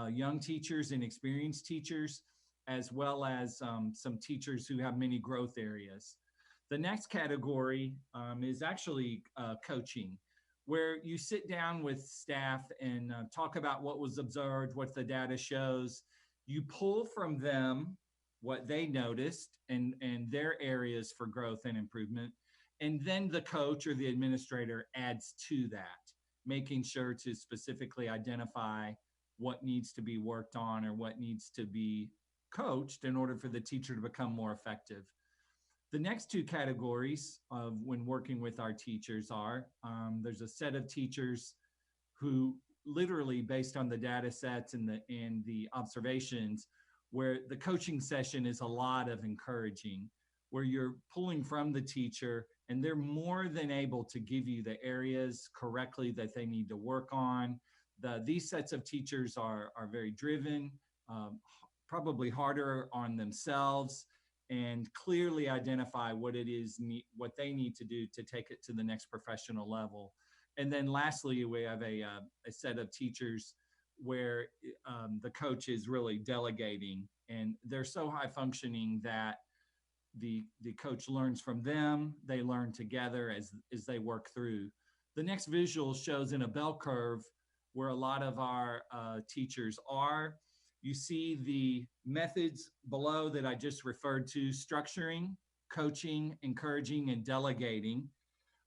young teachers and experienced teachers, as well as some teachers who have many growth areas. The next category is actually coaching, where you sit down with staff and talk about what was observed, what the data shows. You pull from them what they noticed and their areas for growth and improvement. And then the coach or the administrator adds to that, making sure to specifically identify what needs to be worked on or what needs to be coached in order for the teacher to become more effective. The next two categories of when working with our teachers are, there's a set of teachers who literally based on the data sets and the observations, where the coaching session is a lot of encouraging, where you're pulling from the teacher and they're more than able to give you the areas correctly that they need to work on. These sets of teachers are very driven, probably harder on themselves, and clearly identify what it is, what they need to do to take it to the next professional level. And then lastly, we have a set of teachers where the coach is really delegating, and they're so high functioning that the coach learns from them, they learn together as they work through. The next visual shows in a bell curve where a lot of our teachers are. You see the methods below that I just referred to: structuring, coaching, encouraging, and delegating.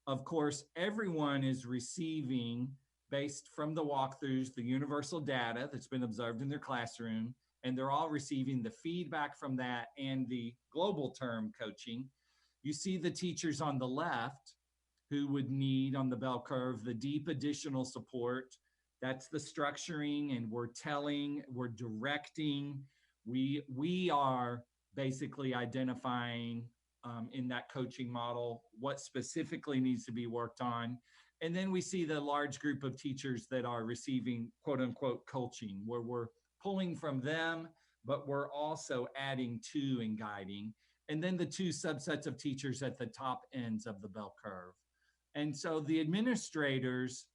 Of course, everyone is receiving, based from the walkthroughs, the universal data that's been observed in their classroom, and they're all receiving the feedback from that and the global term coaching. You see the teachers on the left who would need, on the bell curve, the deep additional support. That's the structuring, and we're telling, we're directing. We are basically identifying in that coaching model what specifically needs to be worked on. And then we see the large group of teachers that are receiving quote unquote coaching, where we're pulling from them, but we're also adding to and guiding. And then the two subsets of teachers at the top ends of the bell curve. And so the administrators,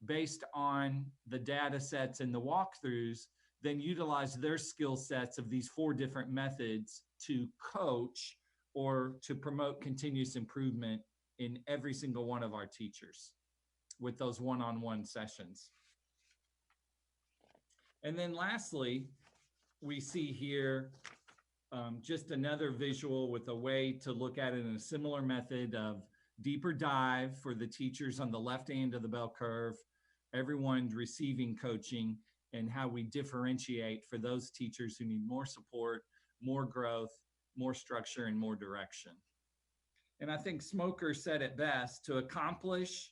based on the data sets and the walkthroughs, then utilize their skill sets of these 4 different methods to coach or to promote continuous improvement in every single one of our teachers with those one-on-one sessions. And then lastly, we see here just another visual with a way to look at it in a similar method of deeper dive for the teachers on the left end of the bell curve, everyone receiving coaching, and how we differentiate for those teachers who need more support, more growth, more structure, and more direction. And I think Smoker said it best: to accomplish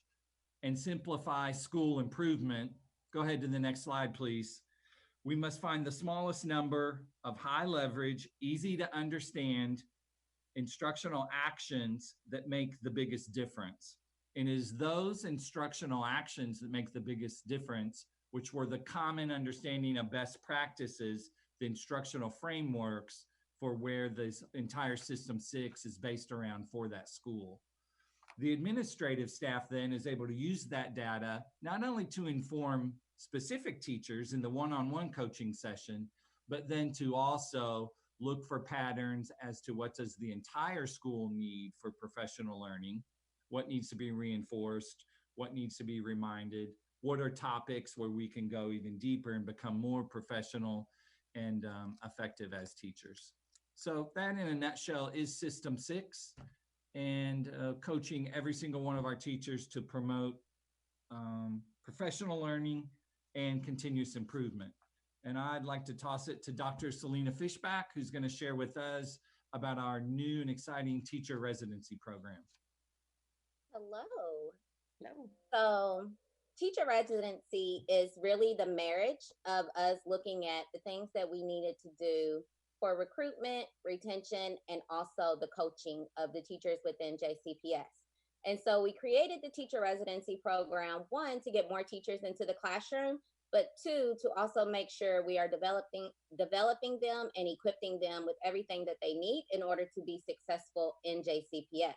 and simplify school improvement. Go ahead to the next slide, please. We must find the smallest number of high leverage, easy to understand instructional actions that make the biggest difference. And it is those instructional actions that make the biggest difference, which were the common understanding of best practices, the instructional frameworks for where this entire System 6 is based around for that school. The administrative staff then is able to use that data not only to inform specific teachers in the one-on-one coaching session, but then to also look for patterns as to what does the entire school need for professional learning, what needs to be reinforced, what needs to be reminded, what are topics where we can go even deeper and become more professional and effective as teachers. So that in a nutshell is System 6, and coaching every single one of our teachers to promote professional learning and continuous improvement. And I'd like to toss it to Dr. Selena Fishback, who's going to share with us about our new and exciting teacher residency program. Hello. Hello. So teacher residency is really the marriage of us looking at the things that we needed to do for recruitment, retention, and also the coaching of the teachers within JCPS. And so we created the teacher residency program, 1, to get more teachers into the classroom, but 2, to also make sure we are developing them and equipping them with everything that they need in order to be successful in JCPS.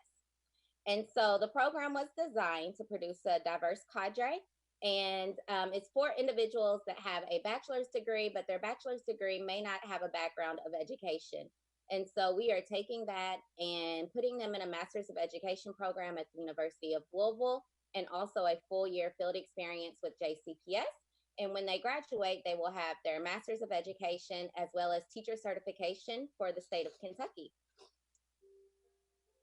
And so the program was designed to produce a diverse cadre, and it's for individuals that have a bachelor's degree, but their bachelor's degree may not have a background of education. And so we are taking that and putting them in a Master's of Education program at the University of Louisville, and also a full year field experience with JCPS. And when they graduate, they will have their Master's of Education as well as teacher certification for the state of Kentucky.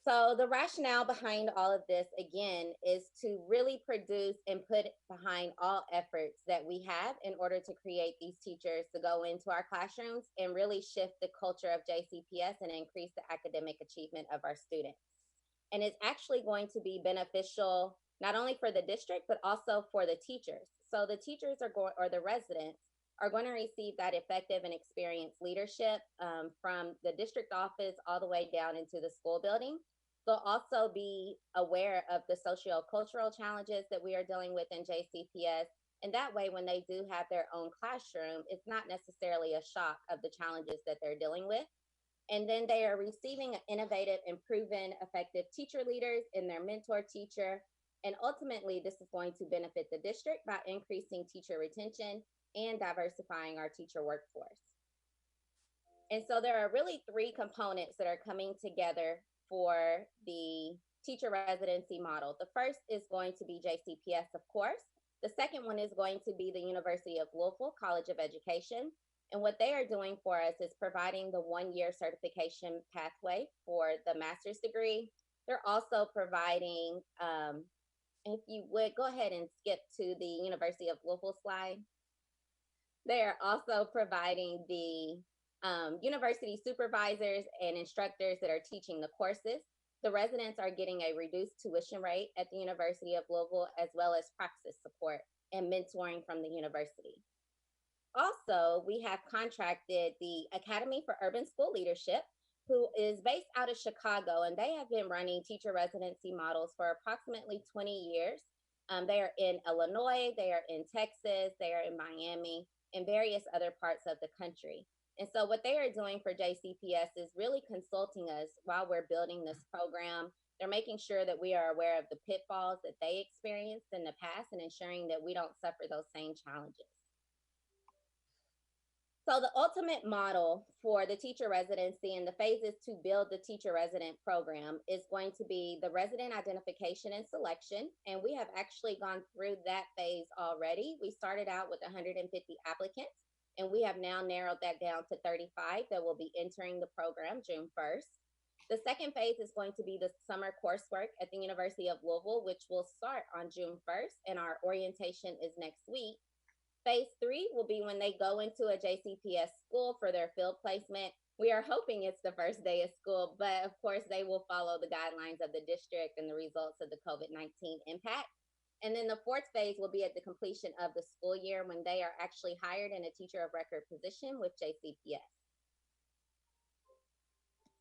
So the rationale behind all of this, again, is to really produce and put behind all efforts that we have in order to create these teachers to go into our classrooms and really shift the culture of JCPS and increase the academic achievement of our students. And it's actually going to be beneficial not only for the district, but also for the teachers. So the teachers or the residents are going to receive that effective and experienced leadership from the district office all the way down into the school building. They'll also be aware of the socio-cultural challenges that we are dealing with in JCPS. And that way, when they do have their own classroom, it's not necessarily a shock of the challenges that they're dealing with. And then they are receiving innovative and proven effective teacher leaders in their mentor teacher. And ultimately, this is going to benefit the district by increasing teacher retention and diversifying our teacher workforce. And so there are really three components that are coming together for the teacher residency model. The first is going to be JCPS, of course. The second one is going to be the University of Louisville College of Education. And what they are doing for us is providing the one-year certification pathway for the master's degree. They're also providing, if you would go ahead and skip to the University of Louisville slide. They're also providing the university supervisors and instructors that are teaching the courses. The residents are getting a reduced tuition rate at the University of Louisville, as well as praxis support and mentoring from the university. Also, we have contracted the Academy for Urban School Leadership, who is based out of Chicago, and they have been running teacher residency models for approximately 20 years. They are in Illinois, they are in Texas, they are in Miami, and various other parts of the country. And so what they are doing for JCPS is really consulting us while we're building this program. They're making sure that we are aware of the pitfalls that they experienced in the past and ensuring that we don't suffer those same challenges. So the ultimate model for the teacher residency and the phases to build the teacher resident program is going to be the resident identification and selection. And we have actually gone through that phase already. We started out with 150 applicants, and we have now narrowed that down to 35 that will be entering the program June 1st. The second phase is going to be the summer coursework at the University of Louisville, which will start on June 1st, and our orientation is next week. Phase 3 will be when they go into a JCPS school for their field placement. We are hoping it's the first day of school, but of course they will follow the guidelines of the district and the results of the COVID-19 impact. And then the fourth phase will be at the completion of the school year when they are actually hired in a teacher of record position with JCPS.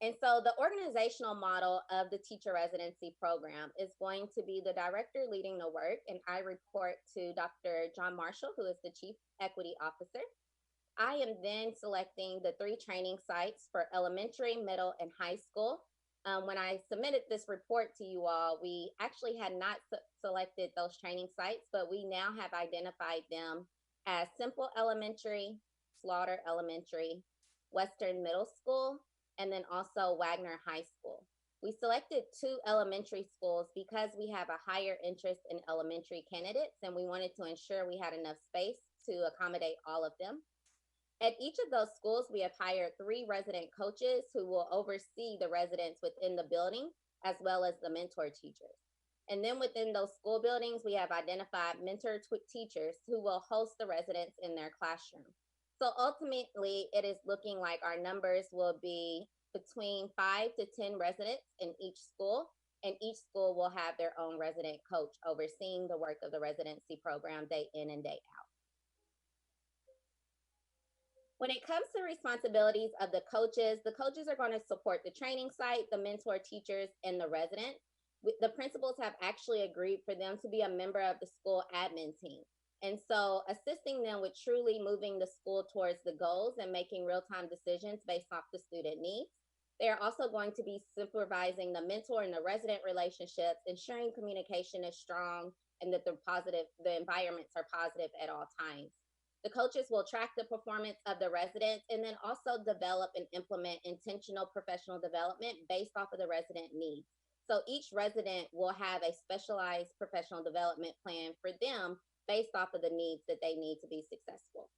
And so the organizational model of the teacher residency program is going to be the director leading the work, and I report to Dr. John Marshall, who is the Chief Equity Officer. I am then selecting the 3 training sites for elementary, middle, and high school. When I submitted this report to you all, we actually had not selected those training sites, but we now have identified them as Simple Elementary, Slaughter Elementary, Western Middle School, and then also Wagner High School. We selected 2 elementary schools because we have a higher interest in elementary candidates, and we wanted to ensure we had enough space to accommodate all of them. At each of those schools, we have hired 3 resident coaches who will oversee the residents within the building, as well as the mentor teachers. And then within those school buildings, we have identified mentor teachers who will host the residents in their classroom. So ultimately, it is looking like our numbers will be between 5 to 10 residents in each school, and each school will have their own resident coach overseeing the work of the residency program day in and day out. When it comes to responsibilities of the coaches are going to support the training site, the mentor teachers, and the residents. The principals have actually agreed for them to be a member of the school admin team. And so assisting them with truly moving the school towards the goals and making real-time decisions based off the student needs. They are also going to be supervising the mentor and the resident relationships, ensuring communication is strong and that the environments are positive at all times. The coaches will track the performance of the residents and then also develop and implement intentional professional development based off of the resident needs. So each resident will have a specialized professional development plan for them based off of the needs that they need to be successful.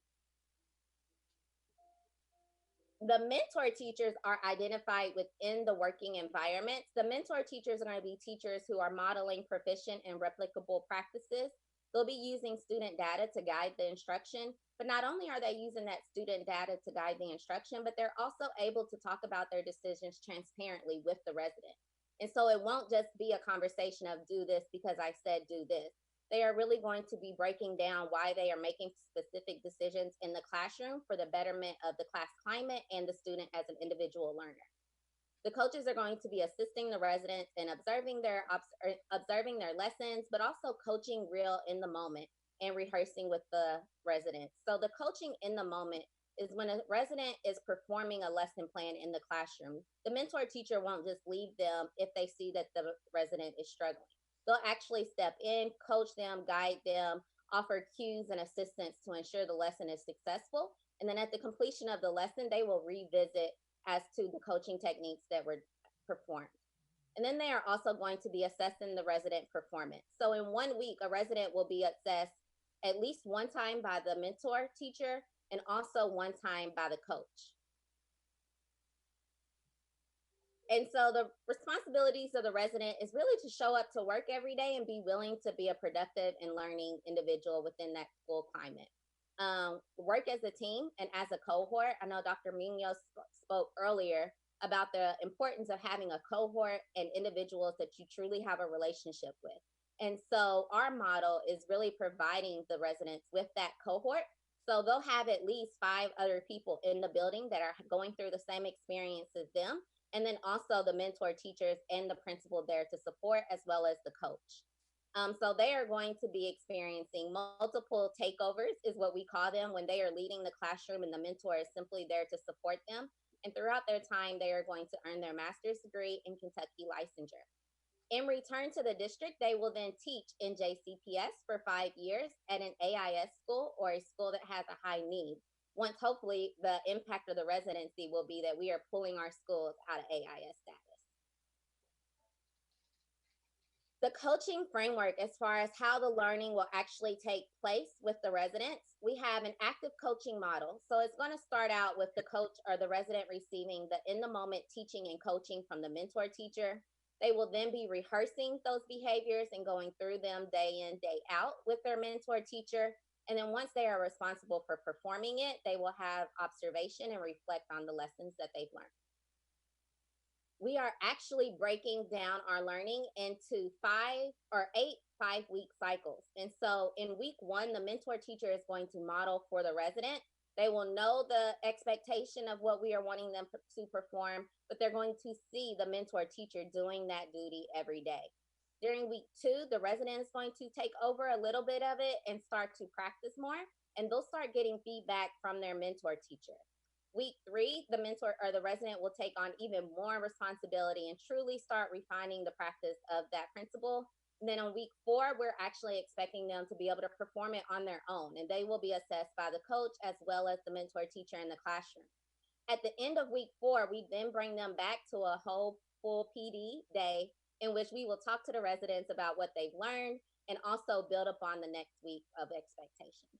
The mentor teachers are identified within the working environments. The mentor teachers are going to be teachers who are modeling proficient and replicable practices. They'll be using student data to guide the instruction, but not only are they using that student data to guide the instruction, but they're also able to talk about their decisions transparently with the resident. And so it won't just be a conversation of do this because I said do this. They are really going to be breaking down why they are making specific decisions in the classroom for the betterment of the class climate and the student as an individual learner. The coaches are going to be assisting the residents in observing their lessons, but also coaching real in the moment and rehearsing with the residents. So the coaching in the moment is when a resident is performing a lesson plan in the classroom. The mentor teacher won't just leave them if they see that the resident is struggling. They'll actually step in, coach them, guide them, offer cues and assistance to ensure the lesson is successful. And then at the completion of the lesson, they will revisit as to the coaching techniques that were performed. And then they are also going to be assessing the resident performance. So in 1 week, a resident will be assessed at least one time by the mentor teacher and also one time by the coach. And so the responsibilities of the resident is really to show up to work every day and be willing to be a productive and learning individual within that school climate. Work as a team and as a cohort. I know Dr. Munoz spoke earlier about the importance of having a cohort and individuals that you truly have a relationship with. And so our model is really providing the residents with that cohort. So they'll have at least 5 other people in the building that are going through the same experience as them. And then also the mentor teachers and the principal there to support, as well as the coach. So they are going to be experiencing multiple takeovers, is what we call them, when they are leading the classroom and the mentor is simply there to support them. And throughout their time, they are going to earn their master's degree in Kentucky licensure. In return to the district, they will then teach in JCPS for 5 years at an AIS school or a school that has a high need. Once hopefully the impact of the residency will be that we are pulling our schools out of AIS status. The coaching framework, as far as how the learning will actually take place with the residents, we have an active coaching model. So it's going to start out with the coach or the resident receiving the in-the-moment teaching and coaching from the mentor teacher. They will then be rehearsing those behaviors and going through them day in, day out with their mentor teacher. And then once they are responsible for performing it, they will have observation and reflect on the lessons that they've learned. We are actually breaking down our learning into 5 or 8 5-week cycles. And so in week 1, the mentor teacher is going to model for the resident. They will know the expectation of what we are wanting them to perform, but they're going to see the mentor teacher doing that duty every day. During week 2, the resident is going to take over a little bit of it and start to practice more, and they'll start getting feedback from their mentor teacher. Week 3, the mentor or the resident will take on even more responsibility and truly start refining the practice of that principle. And then on week 4, we're actually expecting them to be able to perform it on their own, and they will be assessed by the coach as well as the mentor teacher in the classroom. At the end of week 4, we then bring them back to a whole full PD day in which we will talk to the residents about what they've learned and also build upon the next week of expectations.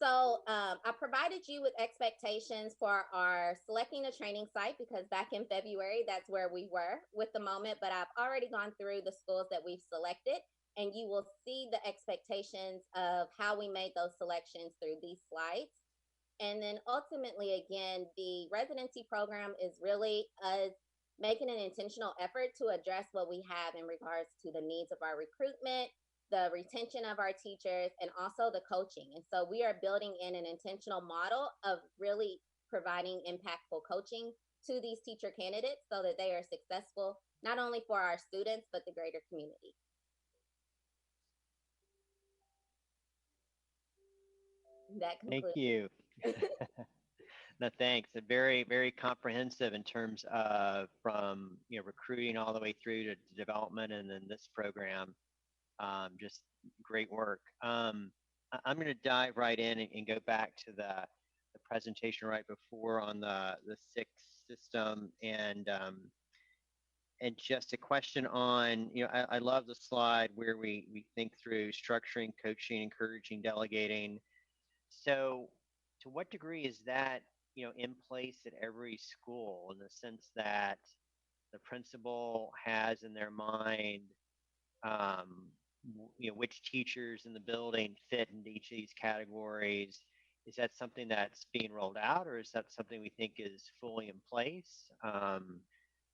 So I provided you with expectations for our selecting a training site, because back in February, that's where we were with the moment, but I've already gone through the schools that we've selected, and you will see the expectations of how we made those selections through these slides. And then ultimately, again, the residency program is really us making an intentional effort to address what we have in regards to the needs of our recruitment, the retention of our teachers, and also the coaching. And so we are building in an intentional model of really providing impactful coaching to these teacher candidates so that they are successful, not only for our students, but the greater community. That concludes. Thank you. No, thanks. Very, very comprehensive in terms of from recruiting all the way through to development, and then this program. Just great work. I'm going to dive right in and go back to the presentation right before on the six system and just a question on, I love the slide where we think through structuring, coaching, encouraging, delegating. So to what degree is that, in place at every school in the sense that the principal has in their mind, which teachers in the building fit into each of these categories? Is that something that's being rolled out, or is that something we think is fully in place?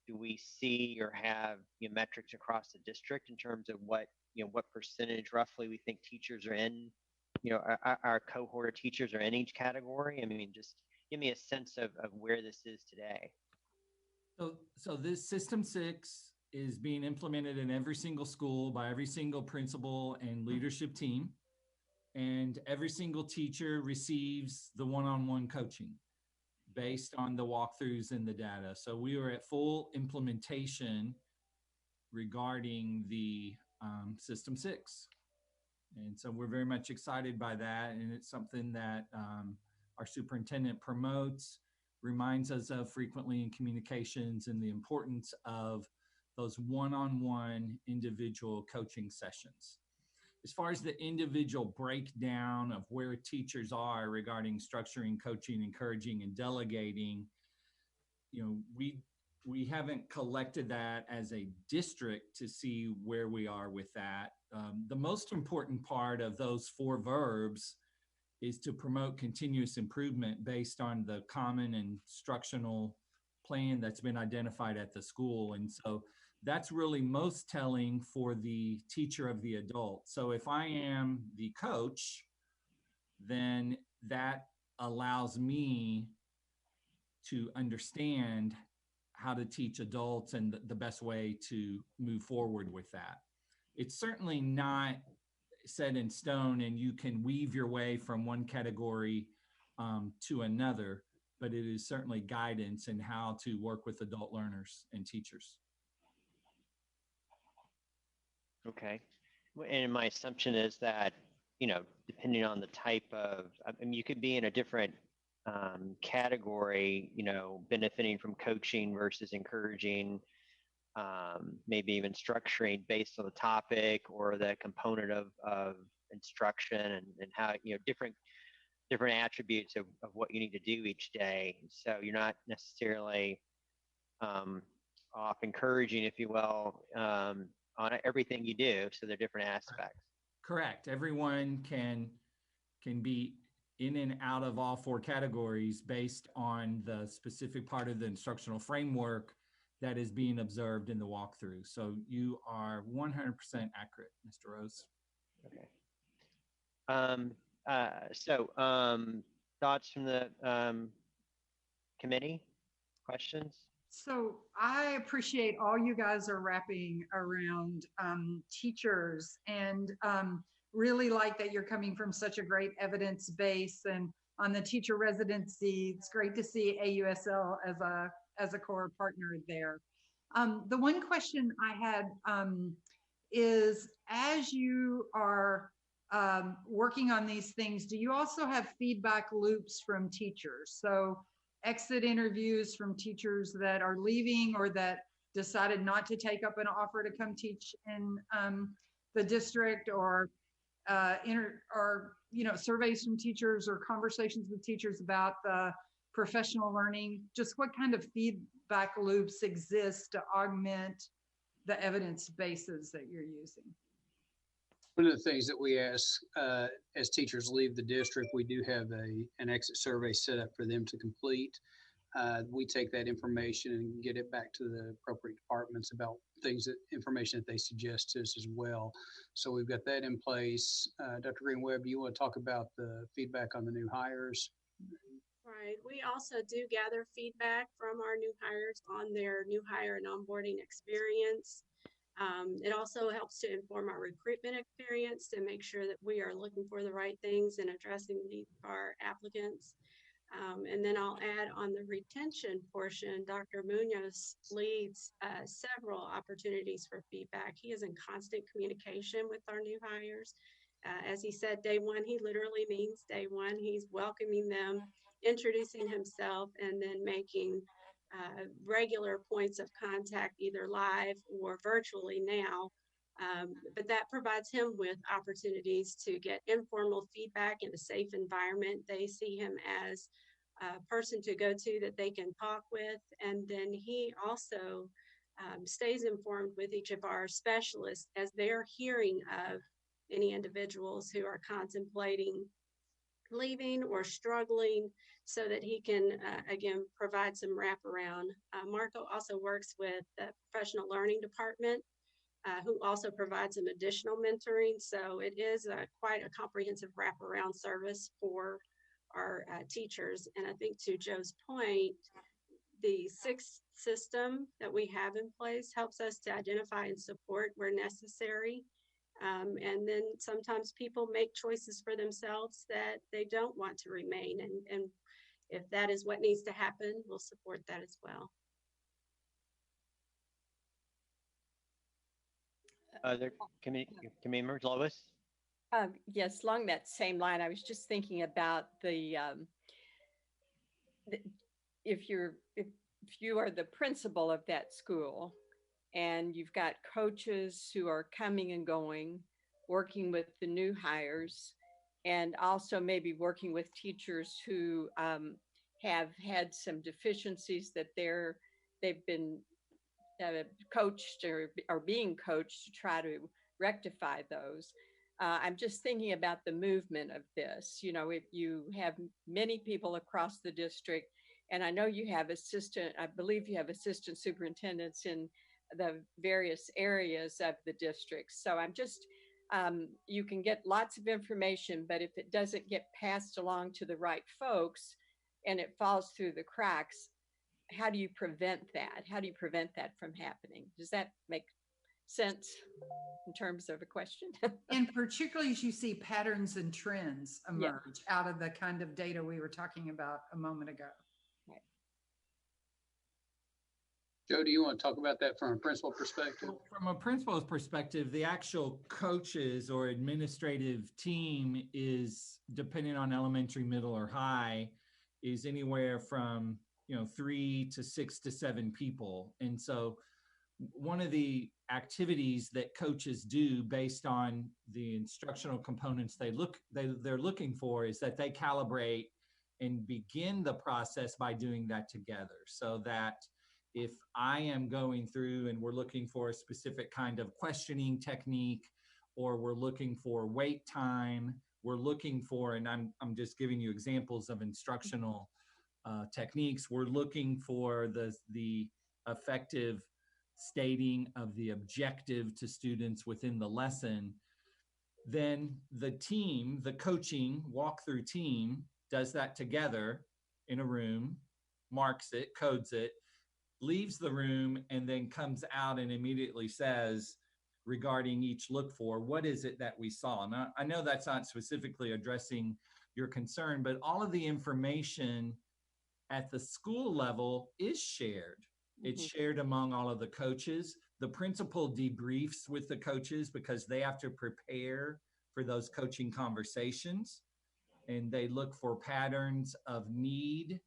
Do we see or have metrics across the district in terms of what percentage roughly we think teachers are in, our cohort of teachers are in each category? I mean, just give me a sense of where this is today. So this System 6 is being implemented in every single school by every single principal and leadership team. And every single teacher receives the one-on-one coaching based on the walkthroughs and the data. So we are at full implementation regarding the System 6. And so we're very much excited by that. And it's something that our superintendent promotes, reminds us of frequently in communications, and the importance of those one-on-one individual coaching sessions. As far as the individual breakdown of where teachers are regarding structuring, coaching, encouraging, and delegating, we haven't collected that as a district to see where we are with that. The most important part of those 4 verbs is to promote continuous improvement based on the common instructional plan that's been identified at the school. And so that's really most telling for the teacher of the adult. So if I am the coach, then that allows me to understand how to teach adults and the best way to move forward with that. It's certainly not set in stone and you can weave your way from one category to another, but it is certainly guidance in how to work with adult learners and teachers. Okay. And my assumption is that, depending on the type of, I mean, you could be in a different category, benefiting from coaching versus encouraging, maybe even structuring based on the topic or the component of instruction and how, different attributes of what you need to do each day. So you're not necessarily off encouraging, if you will, on everything you do. So they're different aspects. Correct. Everyone can be in and out of all 4 categories based on the specific part of the instructional framework that is being observed in the walkthrough. So you are 100% accurate, Mr. Rose. Okay. Thoughts from the committee? Questions? So I appreciate all you guys are wrapping around teachers, and really like that you're coming from such a great evidence base. And on the teacher residency, it's great to see AUSL as a core partner there. The one question I had is, as you are working on these things, do you also have feedback loops from teachers? So exit interviews from teachers that are leaving or that decided not to take up an offer to come teach in the district, or surveys from teachers or conversations with teachers about the professional learning. Just what kind of feedback loops exist to augment the evidence bases that you're using? One of the things that we ask as teachers leave the district, we do have an exit survey set up for them to complete. We take that information and get it back to the appropriate departments about information that they suggest to us as well. So we've got that in place. Dr. Green-Webb, do you want to talk about the feedback on the new hires? Right. We also do gather feedback from our new hires on their new hire and onboarding experience. It also helps to inform our recruitment experience to make sure that we are looking for the right things and addressing the needs of our applicants. And then I'll add on the retention portion, Dr. Munoz leads several opportunities for feedback. He is in constant communication with our new hires As he said, day one, he literally means day one. He's welcoming them, introducing himself, and then making regular points of contact, either live or virtually now. But that provides him with opportunities to get informal feedback in a safe environment. They see him as a person to go to that they can talk with. And then he also stays informed with each of our specialists as they're hearing of any individuals who are contemplating leaving or struggling, so that he can, again, provide some wraparound. Marco also works with the professional learning department, who also provides some additional mentoring. So it is quite a comprehensive wraparound service for our teachers. And I think to Joe's point, the sixth system that we have in place helps us to identify and support where necessary. And then sometimes people make choices for themselves that they don't want to remain. And if that is what needs to happen, we'll support that as well. Other committee members, Lois? Yes, along that same line, I was just thinking about if you are the principal of that school and you've got coaches who are coming and going, working with the new hires, and also maybe working with teachers who have had some deficiencies that they've been coached or are being coached to try to rectify those. I'm just thinking about the movement of this. You know, if you have many people across the district, and I know you have I believe you have assistant superintendents in the various areas of the district. So I'm just, you can get lots of information, but if it doesn't get passed along to the right folks and it falls through the cracks, how do you prevent that? How do you prevent that from happening? Does that make sense in terms of a question? And particularly as you see patterns and trends emerge out of the kind of data we were talking about a moment ago. Right. Joe, do you want to talk about that from a principal perspective? From a principal's perspective, the actual coaches or administrative team is, depending on elementary, middle, or high, is anywhere from 3 to 6 to 7 people. And so one of the activities that coaches do based on the instructional components they're looking for is that they calibrate and begin the process by doing that together, so that if I am going through and we're looking for a specific kind of questioning technique, or we're looking for wait time, we're looking for, and I'm just giving you examples of instructional techniques, we're looking for the effective stating of the objective to students within the lesson, then the team, the coaching walkthrough team, does that together in a room, marks it, codes it, leaves the room, and then comes out and immediately says, regarding each look for, what is it that we saw? Now, I know that's not specifically addressing your concern, but all of the information at the school level is shared. It's shared among all of the coaches. The principal debriefs with the coaches because they have to prepare for those coaching conversations, and they look for patterns of need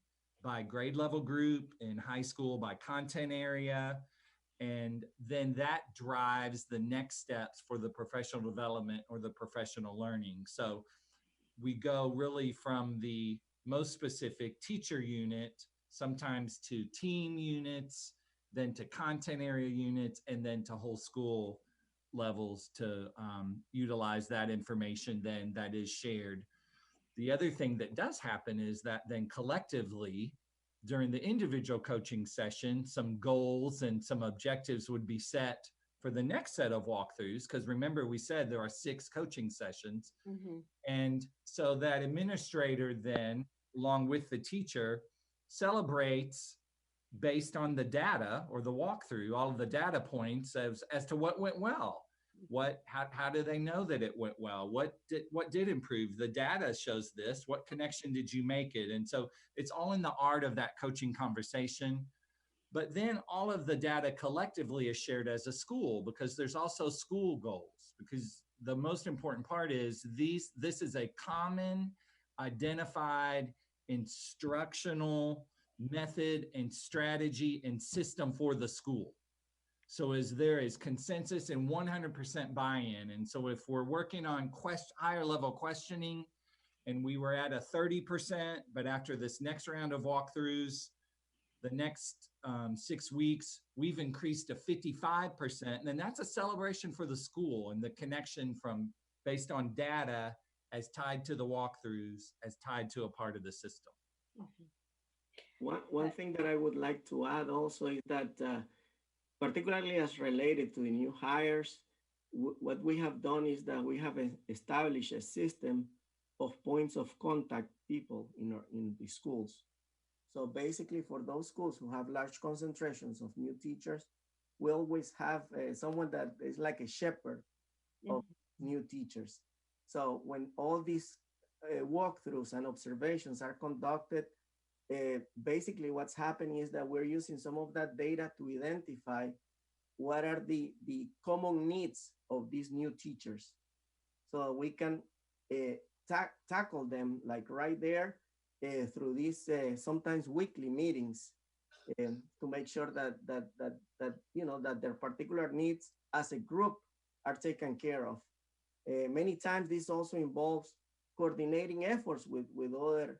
by grade level group, in high school by content area, and then that drives the next steps for the professional development or the professional learning. So we go really from the most specific teacher unit, sometimes to team units, then to content area units, and then to whole school levels to utilize that information then that is shared. The other thing that does happen is that then collectively during the individual coaching session, some goals and some objectives would be set for the next set of walkthroughs. Because remember, we said there are 6 coaching sessions. And so that administrator then, along with the teacher, celebrates based on the data or the walkthrough, all of the data points as to what went well. How do they know that it went well? What did improve? The data shows this. What connection did you make it? And so it's all in the art of that coaching conversation. But then all of the data collectively is shared as a school, because there's also school goals, because the most important part is this is a common identified instructional method and strategy and system for the school. So as there is consensus and 100% buy-in. And so if we're working on higher level questioning and we were at a 30%, but after this next round of walkthroughs, the next 6 weeks, we've increased to 55%. And then that's a celebration for the school and the connection from based on data as tied to the walkthroughs, as tied to a part of the system. One thing that I would like to add also is that particularly as related to the new hires, what we have done is that we have established a system of points of contact people in the schools. So basically for those schools who have large concentrations of new teachers, we always have someone that is like a shepherd of new teachers. So when all these walkthroughs and observations are conducted, basically what's happening is that we're using some of that data to identify what are the common needs of these new teachers. So we can tackle them like right there through these sometimes weekly meetings to make sure that you know that their particular needs as a group are taken care of. Many times this also involves coordinating efforts with other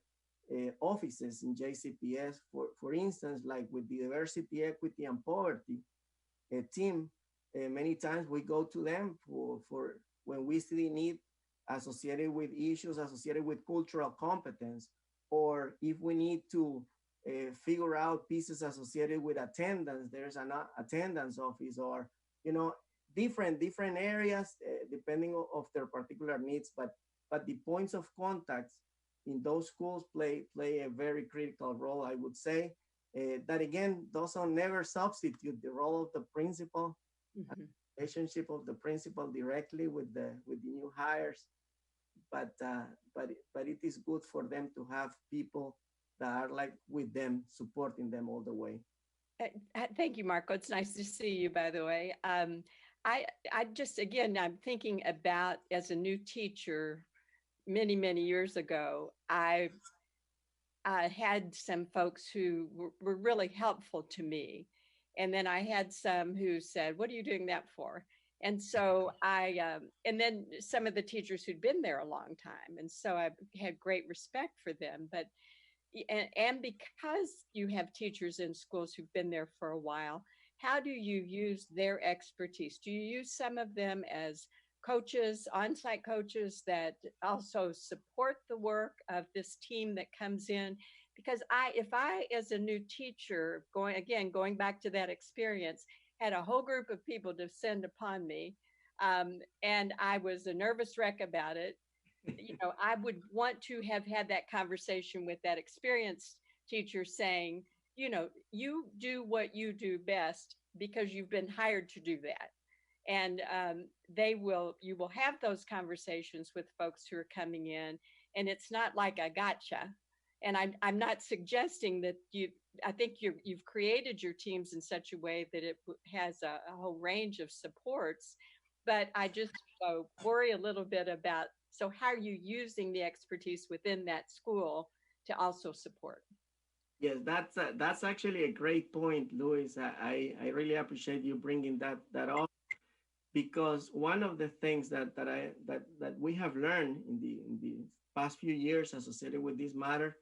offices in JCPS. For instance, like with the diversity, equity, and poverty team, many times we go to them for when we see the need associated with issues associated with cultural competence, or if we need to figure out pieces associated with attendance, there's an attendance office, or you know, different areas depending of their particular needs. But the points of contacts in those schools play a very critical role, I would say. That again doesn't never substitute the role of the principal, relationship of the principal directly with the new hires. But it is good for them to have people that are like with them, supporting them all the way. Thank you, Marco. It's nice to see you, by the way. I just, again, I'm thinking about as a new teacher many years ago, I had some folks who were really helpful to me. And then I had some who said, what are you doing that for? And so and then some of the teachers who'd been there a long time. And so I had great respect for them. But, and because you have teachers in schools who've been there for a while, how do you use their expertise? Do you use some of them as coaches, on-site coaches that also support the work of this team that comes in? Because if I, as a new teacher, going back to that experience, had a whole group of people descend upon me, and I was a nervous wreck about it, you know, I would want to have had that conversation with that experienced teacher saying, you know, you do what you do best because you've been hired to do that. And you will have those conversations with folks who are coming in, and it's not like a gotcha. And I'm not suggesting that I think you've created your teams in such a way that it has a whole range of supports, but I just worry a little bit about, so how are you using the expertise within that school to also support? Yes, that's actually a great point, Luis. I really appreciate you bringing that up, because one of the things that we have learned in the past few years associated with this matter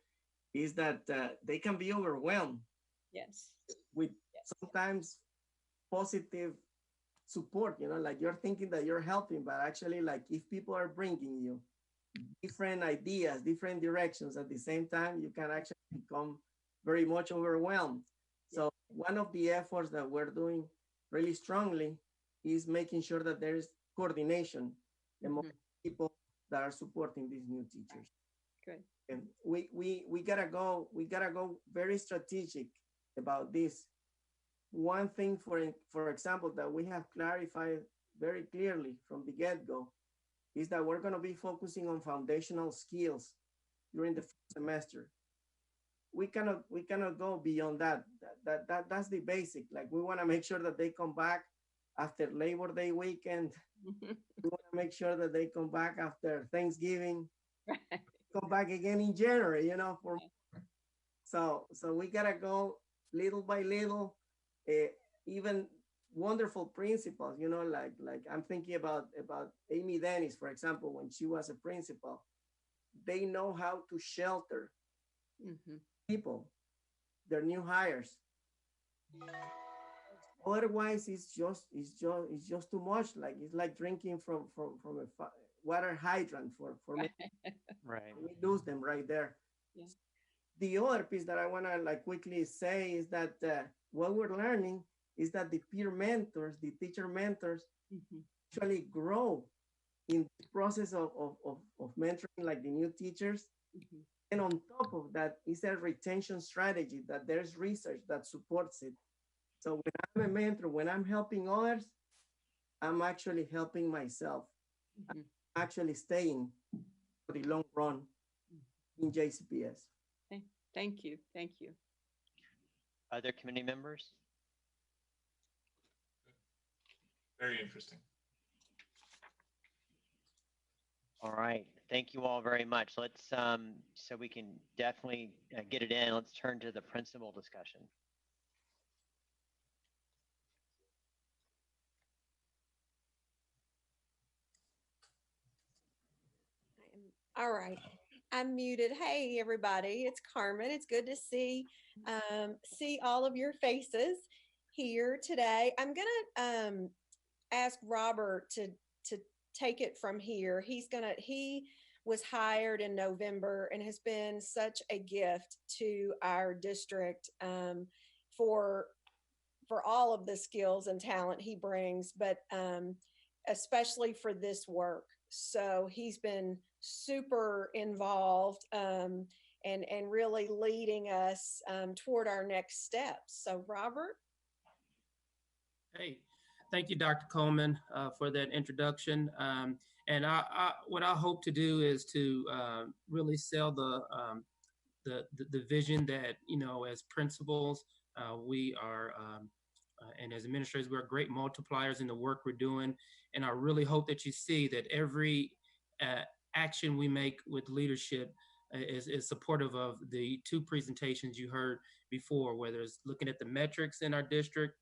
is that they can be overwhelmed. Yes. With sometimes positive support, you know, like you're thinking that you're helping, but actually, like if people are bringing you different ideas, different directions at the same time, you can actually become very much overwhelmed. So one of the efforts that we're doing really strongly is making sure that there is coordination among people that are supporting these new teachers. Good. And we gotta go very strategic about this. One thing, for example, that we have clarified very clearly from the get-go is that we're going to be focusing on foundational skills during the first semester. We cannot go beyond that. That's the basic. Like we want to make sure that they come back after Labor Day weekend. We want to make sure that they come back after Thanksgiving, come back again in January, you know, so we gotta go little by little. Even wonderful principals, you know, like I'm thinking about Amy Dennis, for example, when she was a principal. They know how to shelter people, their new hires. Otherwise, it's just too much. Like it's like drinking from a water hydrant for me. Right. We lose them right there. Yeah. The other piece that I want to like quickly say is that what we're learning is that the peer mentors, the teacher mentors, actually grow in the process of mentoring like the new teachers. And on top of that is a retention strategy that there's research that supports it. So when I'm a mentor, when I'm helping others, I'm actually helping myself. I'm actually staying for the long run in JCPS. Okay. Thank you. Thank you. Other committee members? Very interesting. All right. Thank you all very much. Let's, so we can definitely get it in. Let's turn to the principal discussion. All right, I'm muted. Hey, everybody, it's Carmen. It's good to see all of your faces here today. I'm gonna ask Robert to take it from here. He was hired in November and has been such a gift to our district for all of the skills and talent he brings, but especially for this work. So he's been super involved and really leading us toward our next steps. So Robert? Hey, thank you, Dr. Coleman, for that introduction. And what I hope to do is to really sell the vision that, you know, as principals, we are, and as administrators, we're great multipliers in the work we're doing. And I really hope that you see that every action we make with leadership is supportive of the two presentations you heard before, whether it's looking at the metrics in our district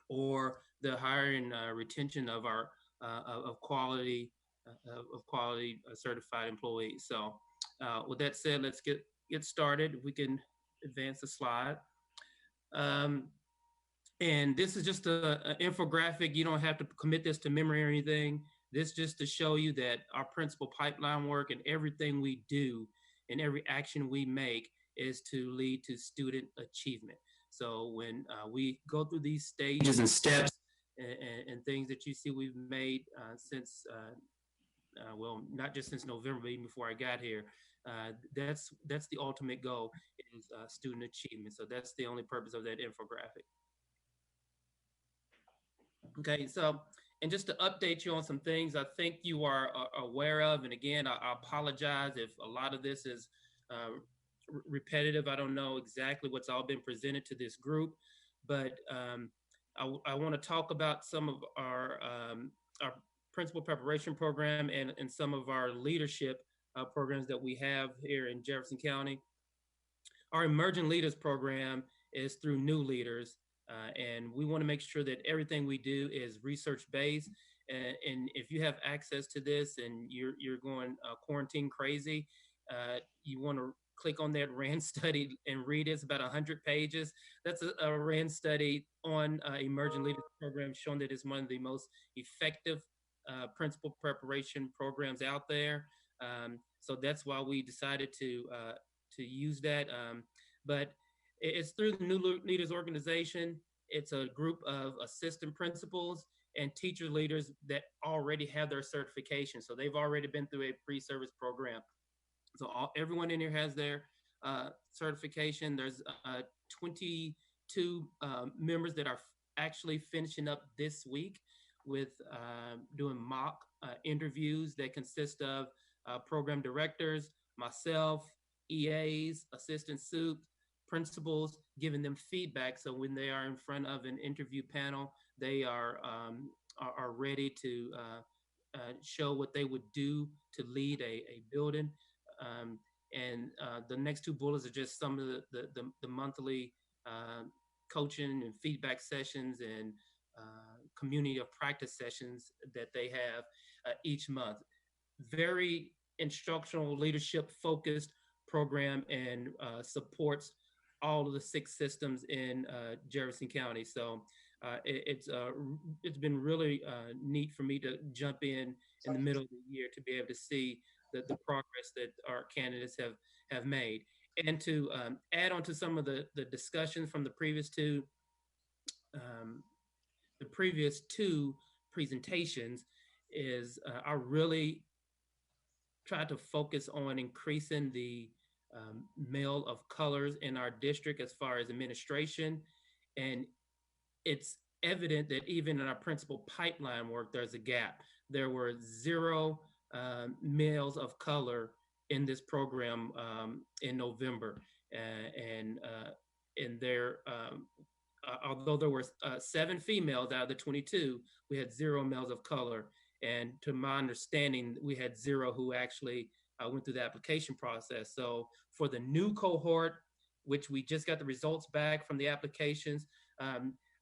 or the hiring retention of our of quality certified employees. So with that said, let's get started. We can advance the slide. And this is just an infographic. You don't have to commit this to memory or anything. This just to show you that our principal pipeline work and everything we do and every action we make is to lead to student achievement. So when we go through these stages and steps and things that you see we've made since, well, not just since November, but even before I got here, that's the ultimate goal is student achievement. So that's the only purpose of that infographic. Okay, so, and just to update you on some things I think you are aware of, and again, I apologize if a lot of this is repetitive. I don't know exactly what's all been presented to this group, but I want to talk about some of our principal preparation program and some of our leadership programs that we have here in Jefferson County. Our Emerging Leaders program is through New Leaders. And we want to make sure that everything we do is research-based. And if you have access to this and you're going quarantine crazy, you want to click on that RAND study and read it. It's about 100 pages. That's a RAND study on Emerging Leaders program, showing that it's one of the most effective principal preparation programs out there. So that's why we decided to use that. But it's through the New Leaders organization. It's a group of assistant principals and teacher leaders that already have their certification. So they've already been through a pre-service program. So everyone in here has their certification. There's 22 members that are actually finishing up this week with doing mock interviews that consist of program directors, myself, EAs, assistant soup, principals, giving them feedback. So when they are in front of an interview panel, they are ready to show what they would do to lead a building. And the next two bullets are just some of the monthly coaching and feedback sessions and community of practice sessions that they have each month. Very instructional leadership focused program, and supports all of the 6 systems in Jefferson County. So it's been really neat for me to jump in the middle of the year to be able to see the progress that our candidates have made. And to add on to some of the discussions from the previous two presentations is I really tried to focus on increasing the male of colors in our district as far as administration. And it's evident that even in our principal pipeline work, there's a gap. There were 0 males of color in this program in November. And there, although there were 7 females out of the 22, we had 0 males of color. And to my understanding, we had 0 who actually went through the application process. So for the new cohort, which we just got the results back from the applications,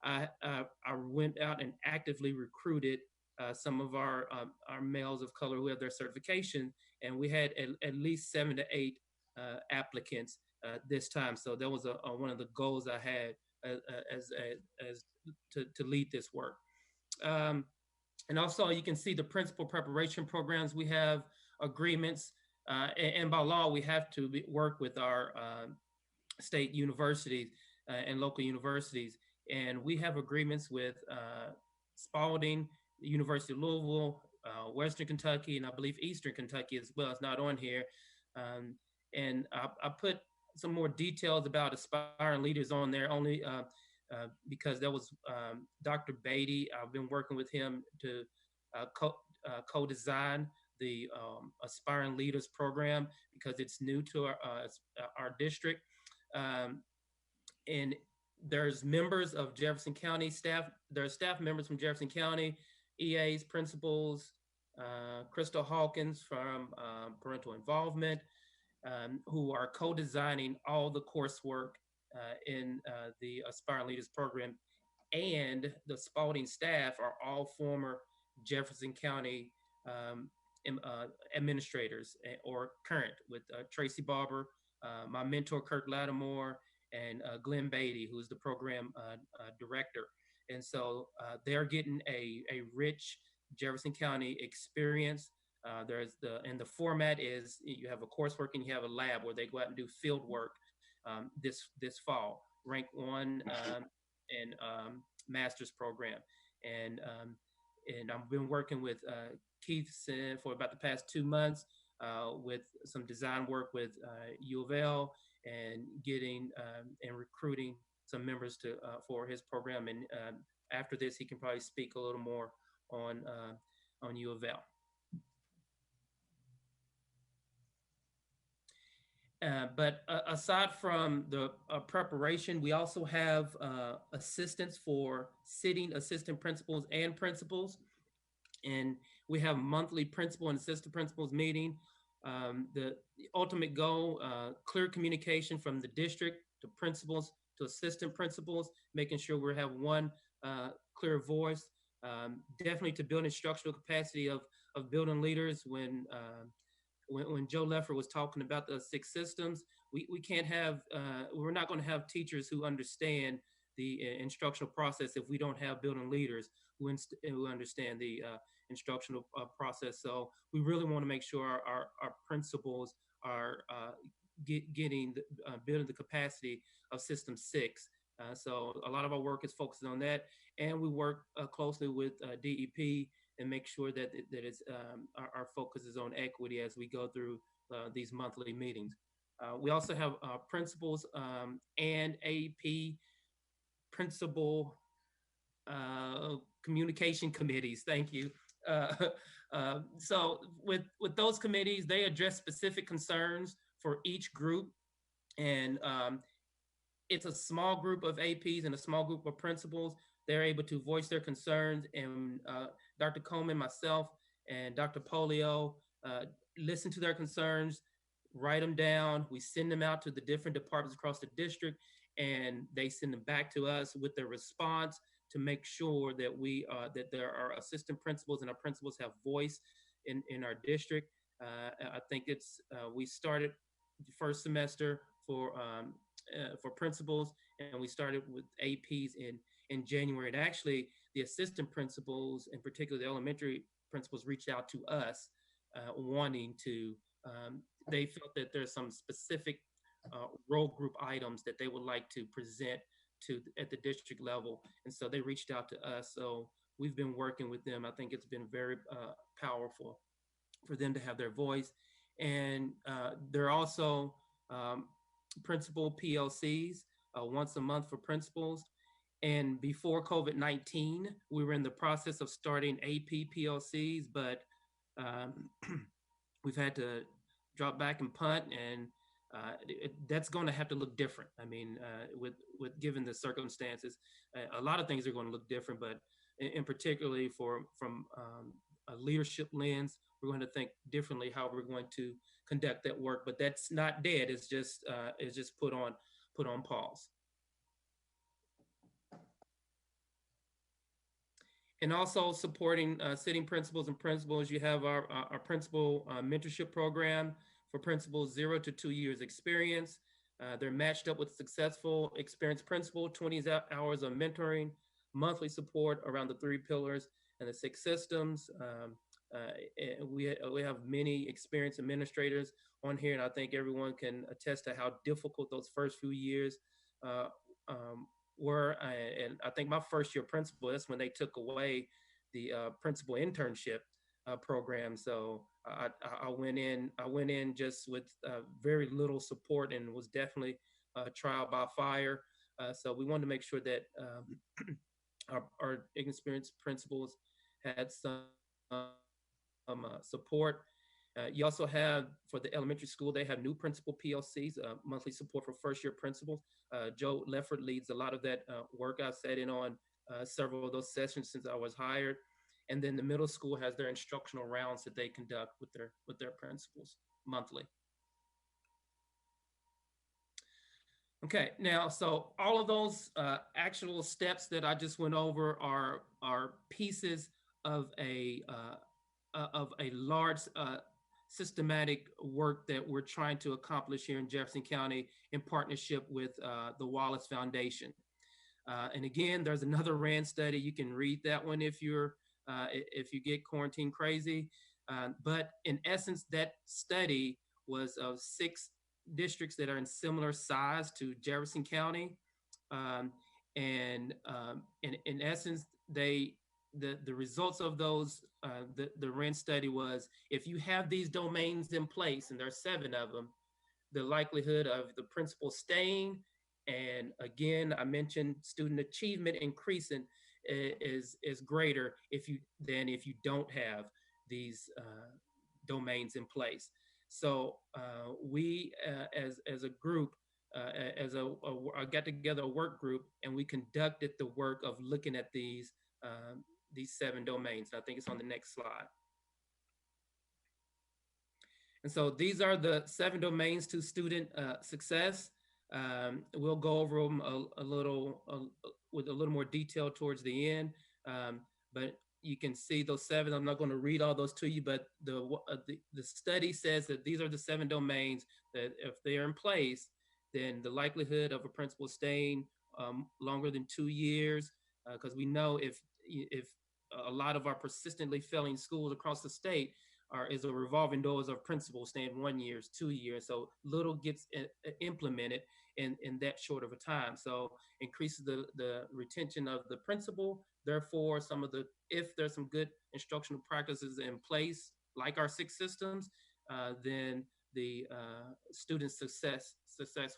I went out and actively recruited some of our males of color who have their certification, and we had at least 7 to 8 applicants this time. So that was one of the goals I had as to lead this work. And also, you can see the principal preparation programs. We have agreements, and by law, we have to work with our state universities and local universities. And we have agreements with Spalding, the University of Louisville, Western Kentucky, and I believe Eastern Kentucky as well. It's not on here. And I put some more details about aspiring leaders on there only because that was Dr. Beatty. I've been working with him to co-design the Aspiring Leaders program because it's new to our district. And there's members of Jefferson County staff. There's staff members from Jefferson County, EAs, principals, Crystal Hawkins from Parental Involvement, who are co-designing all the coursework in the Aspiring Leaders program. And the Spalding staff are all former Jefferson County administrators or current, with Tracy Barber, my mentor, Kirk Lattimore, and Glenn Beatty, who's the program director. And so they're getting a rich Jefferson County experience. And the format is you have a coursework and you have a lab where they go out and do field work this fall, rank 1 and master's program. And I've been working with Keith for about the past 2 months with some design work with U of L, and getting and recruiting some members for his program. And after this, he can probably speak a little more on U of L. But aside from the preparation, we also have assistants for sitting assistant principals and principals. And we have monthly principal and assistant principals meeting. The ultimate goal, clear communication from the district to principals to assistant principals, making sure we have one clear voice, definitely to build instructional capacity of building leaders. When Joe Leffer was talking about the 6 systems, we can't have, we're not going to have teachers who understand the instructional process if we don't have building leaders who understand the instructional process. So we really want to make sure our principals are building the capacity of System 6. So a lot of our work is focused on that, and we work closely with DEP and make sure that it's, our focus is on equity as we go through these monthly meetings. We also have principals and AP principal communication committees. Thank you. So with those committees, they address specific concerns for each group, and it's a small group of APs and a small group of principals. They're able to voice their concerns, and Dr. Coleman, myself, and Dr. Polio listen to their concerns, write them down. We send them out to the different departments across the district, and they send them back to us with their response to make sure that that there are assistant principals and our principals have voice in our district. I think we started the first semester for principals, and we started with APs in January. And actually, the assistant principals, in particular the elementary principals, reached out to us wanting to. They felt that there's some specific role group items that they would like to present at the district level, and so they reached out to us. So we've been working with them. I think it's been very powerful for them to have their voice, and they're also principal PLCs once a month for principals. And before COVID-19, we were in the process of starting AP PLCs, but we've had to drop back and punt, and that's going to have to look different. I mean, with given the circumstances, a lot of things are going to look different, but in particularly from a leadership lens, we're going to think differently how we're going to conduct that work. But that's not dead. It's just put on pause. And also supporting sitting principals and principals. You have our principal mentorship program for principals 0 to 2 years experience. They're matched up with successful experienced principal, 20 hours of mentoring, monthly support around the 3 pillars and the 6 systems. We have many experienced administrators on here, and I think everyone can attest to how difficult those first few years were. And I think my first year principal, that's when they took away the principal internship program. So I went in just with very little support, and was definitely trial by fire. So we wanted to make sure that our experienced principals had some support. You also have, for the elementary school, they have new principal PLCs, monthly support for first year principals. Joe Lefford leads a lot of that work. I've sat in on several of those sessions since I was hired. And then the middle school has their instructional rounds that they conduct with their principals monthly. Okay, now, so all of those actual steps that I just went over are pieces of a large systematic work that we're trying to accomplish here in Jefferson County in partnership with the Wallace Foundation. And again, there's another RAND study. You can read that one if you get quarantine crazy. But in essence, that study was of 6 districts that are in similar size to Jefferson County. And in essence, the results of those, the RENT study was, if you have these domains in place, and there are 7 of them, the likelihood of the principal staying, and again, I mentioned student achievement increasing, is greater than if you don't have these domains in place. So we, as a group, I got together a work group, and we conducted the work of looking at these 7 domains. I think it's on the next slide. And so these are the 7 domains to student success. We'll go over them with a little more detail towards the end, but you can see those 7. I'm not going to read all those to you, but the study says that these are the 7 domains that, if they are in place, then the likelihood of a principal staying longer than 2 years, because we know if a lot of our persistently failing schools across the state is a revolving doors of principals staying 1 year, 2 years. So little gets implemented in that short of a time. So increases the retention of the principal. Therefore, if there's some good instructional practices in place, like our 6 systems, then the student success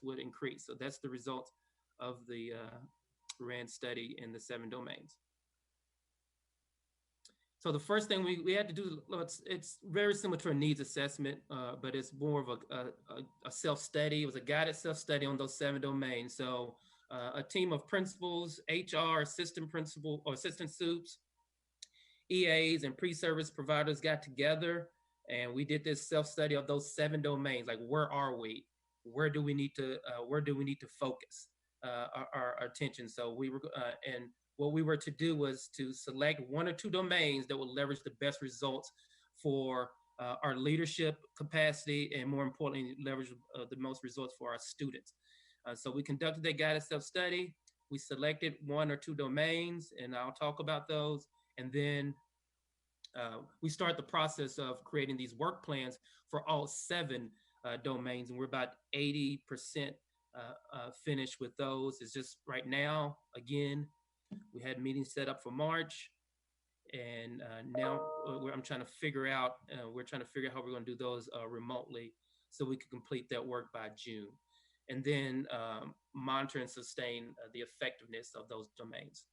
would increase. So that's the result of the RAND study in the 7 domains. So the first thing we had to do, it's very similar to a needs assessment, but it's more of a self-study. It was a guided self-study on those 7 domains. So a team of principals, HR, assistant principal or assistant soups, EAs, and pre-service providers got together, and we did this self-study of those 7 domains. Like, where are we? Where do we need to focus our attention? So we were, and what we were to do was to select 1 or 2 domains that would leverage the best results for our leadership capacity, and more importantly, leverage the most results for our students. So we conducted that guided self-study. We selected 1 or 2 domains, and I'll talk about those. And then we start the process of creating these work plans for all 7 domains, and we're about 80% finished with those. It's just right now, again, we had meetings set up for March, and now I'm trying to figure out, we're trying to figure out how we're going to do those remotely so we can complete that work by June. And then monitor and sustain the effectiveness of those domains.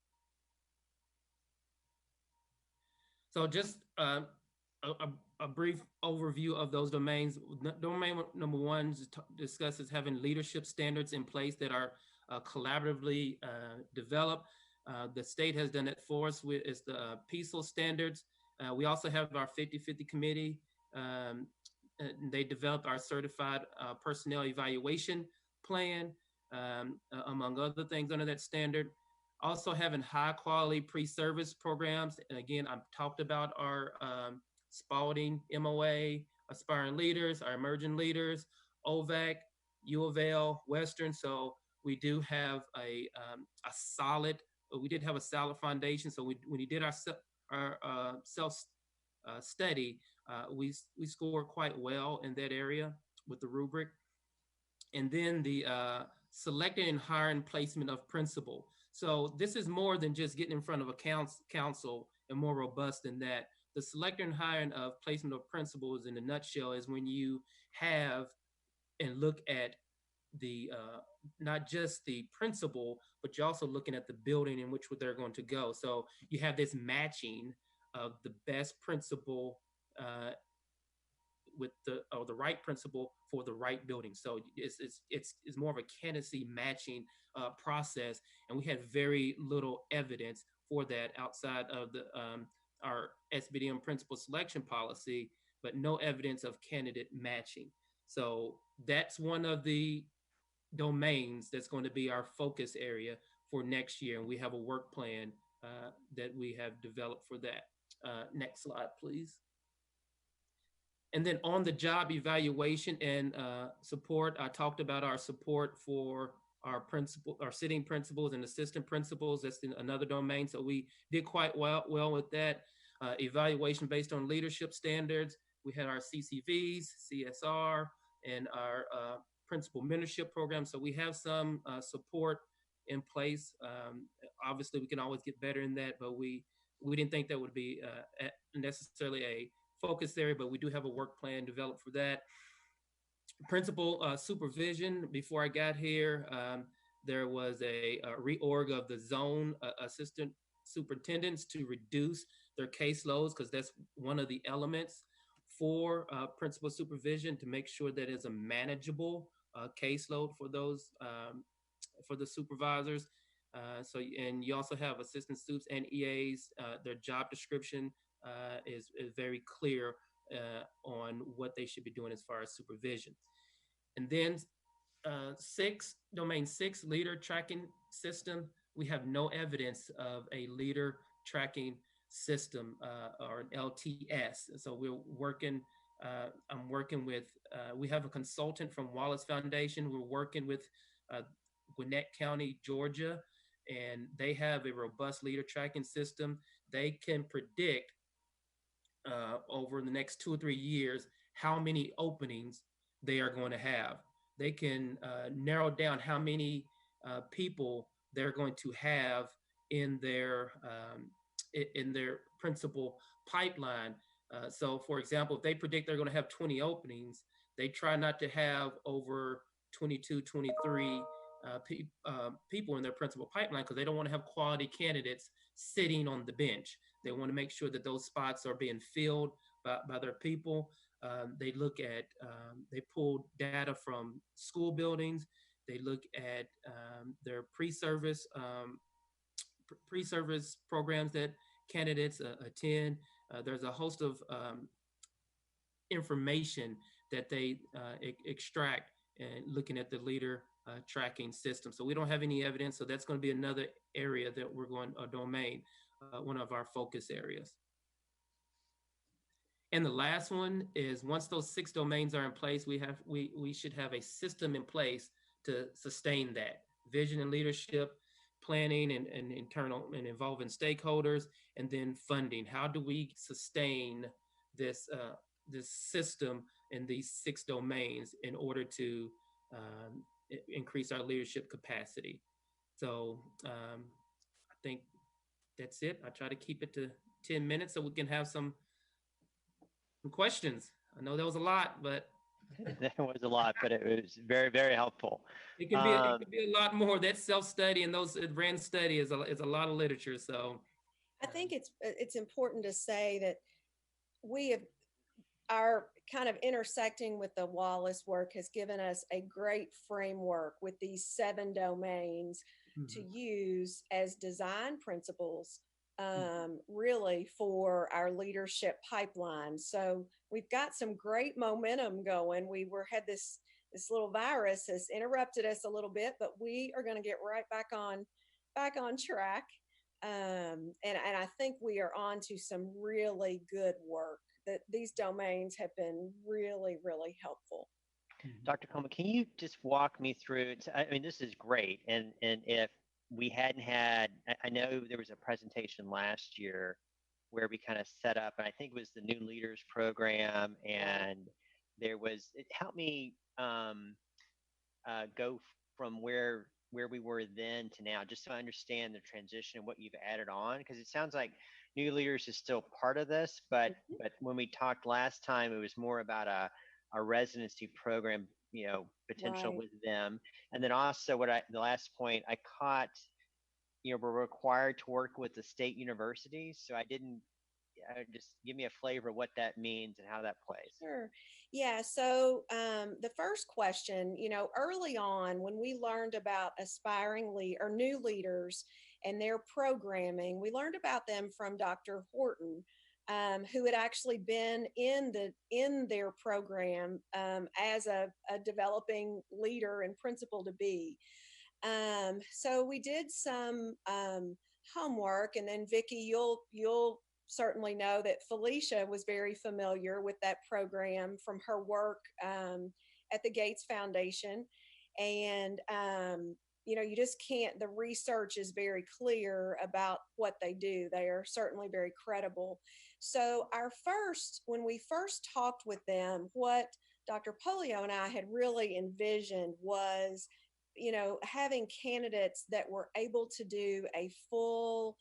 So just a brief overview of those domains. Domain number 1 discusses having leadership standards in place that are collaboratively developed. The state has done it for us. It's the PESEL standards. We also have our 50/50 committee. They developed our certified personnel evaluation plan, among other things under that standard. Also having high quality pre-service programs. And again, I've talked about our Spalding MOA, Aspiring Leaders, our Emerging Leaders, OVAC, U of L, Western. So we do have a solid, we did have a solid foundation. So when we did our self-study, we scored quite well in that area with the rubric. And then the selecting and hiring placement of principal. So this is more than just getting in front of a council, and more robust than that. The selecting and hiring of placement of principals, in a nutshell, is when you have and look at the not just the principal, but you're also looking at the building in which they're going to go. So you have this matching of the best principal with the right principal for the right building. So it's more of a candidacy matching process, and we had very little evidence for that outside of the our SBDM principal selection policy, but no evidence of candidate matching. So that's one of the domains that's going to be our focus area for next year, and we have a work plan that we have developed for that. Next slide, please. And then on the job evaluation and support, I talked about our support for our sitting principals and assistant principals. That's another domain. So we did quite well with that. Evaluation based on leadership standards. We had our CCVs, CSR, and our principal mentorship program. So we have some support in place. Obviously, we can always get better in that, but we didn't think that would be necessarily a focus area, but we do have a work plan developed for that. Principal supervision. Before I got here, there was a reorg of the zone assistant superintendents to reduce their caseloads, because that's one of the elements for principal supervision, to make sure that it's a manageable caseload for those for the supervisors. So, and you also have assistant soups and EAs. Their job description is very clear on what they should be doing as far as supervision. And then domain 6, leader tracking system. We have no evidence of a leader tracking system or an LTS. So we're working, I'm working with, we have a consultant from Wallace Foundation. We're working with Gwinnett County, Georgia, and they have a robust leader tracking system. They can predict over the next 2 or 3 years how many openings they are going to have. They can narrow down how many people they're going to have in their principal pipeline. So for example, if they predict they're going to have 20 openings, they try not to have over 22, 23 people in their principal pipeline, because they don't want to have quality candidates sitting on the bench. They want to make sure that those spots are being filled by their people. They look at, they pull data from school buildings. They look at their pre-service programs that candidates attend. There's a host of information that they extract and looking at the leader tracking system. So we don't have any evidence. So that's going to be another area that we're going, a domain, one of our focus areas. And the last one is, once those 6 domains are in place, we should have a system in place to sustain that vision and leadership, planning and internal and involving stakeholders, and then funding. How do we sustain this this system in these 6 domains in order to increase our leadership capacity? So I think that's it. I try to keep it to 10 minutes so we can have some questions. I know that was a lot, but that was a lot, but it was very, very helpful. It can be a lot more. That self-study and those advanced study is a lot of literature. So I think it's important to say that we are kind of intersecting with the Wallace work has given us a great framework with these 7 domains to use as design principles, really for our leadership pipeline. So we've got some great momentum going. Had this little virus has interrupted us a little bit, but we are going to get right back on track. And I think we are on to some really good work. That these domains have been really, really helpful. Dr. Coleman, can you just walk me through? I mean, this is great. And if we hadn't had, I know there was a presentation last year where we kind of set up, and I think it was the New Leaders Program, and there was, it helped me go from where we were then to now, just so I understand the transition and what you've added on, because it sounds like New Leaders is still part of this, but when we talked last time, it was more about a residency program, potential with them. And then also the last point I caught, we're required to work with the state universities. So just give me a flavor of what that means and how that plays. Sure. Yeah. So the first question, early on when we learned about aspiring or new leaders and their programming, we learned about them from Dr. Horton, who had actually been in their program as a developing leader and principal to be. So we did some homework, and then Vicki, you'll certainly know that Felicia was very familiar with that program from her work at the Gates Foundation. And, you just can't, the research is very clear about what they do. They are certainly very credible. So when we first talked with them, what Dr. Polio and I had really envisioned was, having candidates that were able to do a full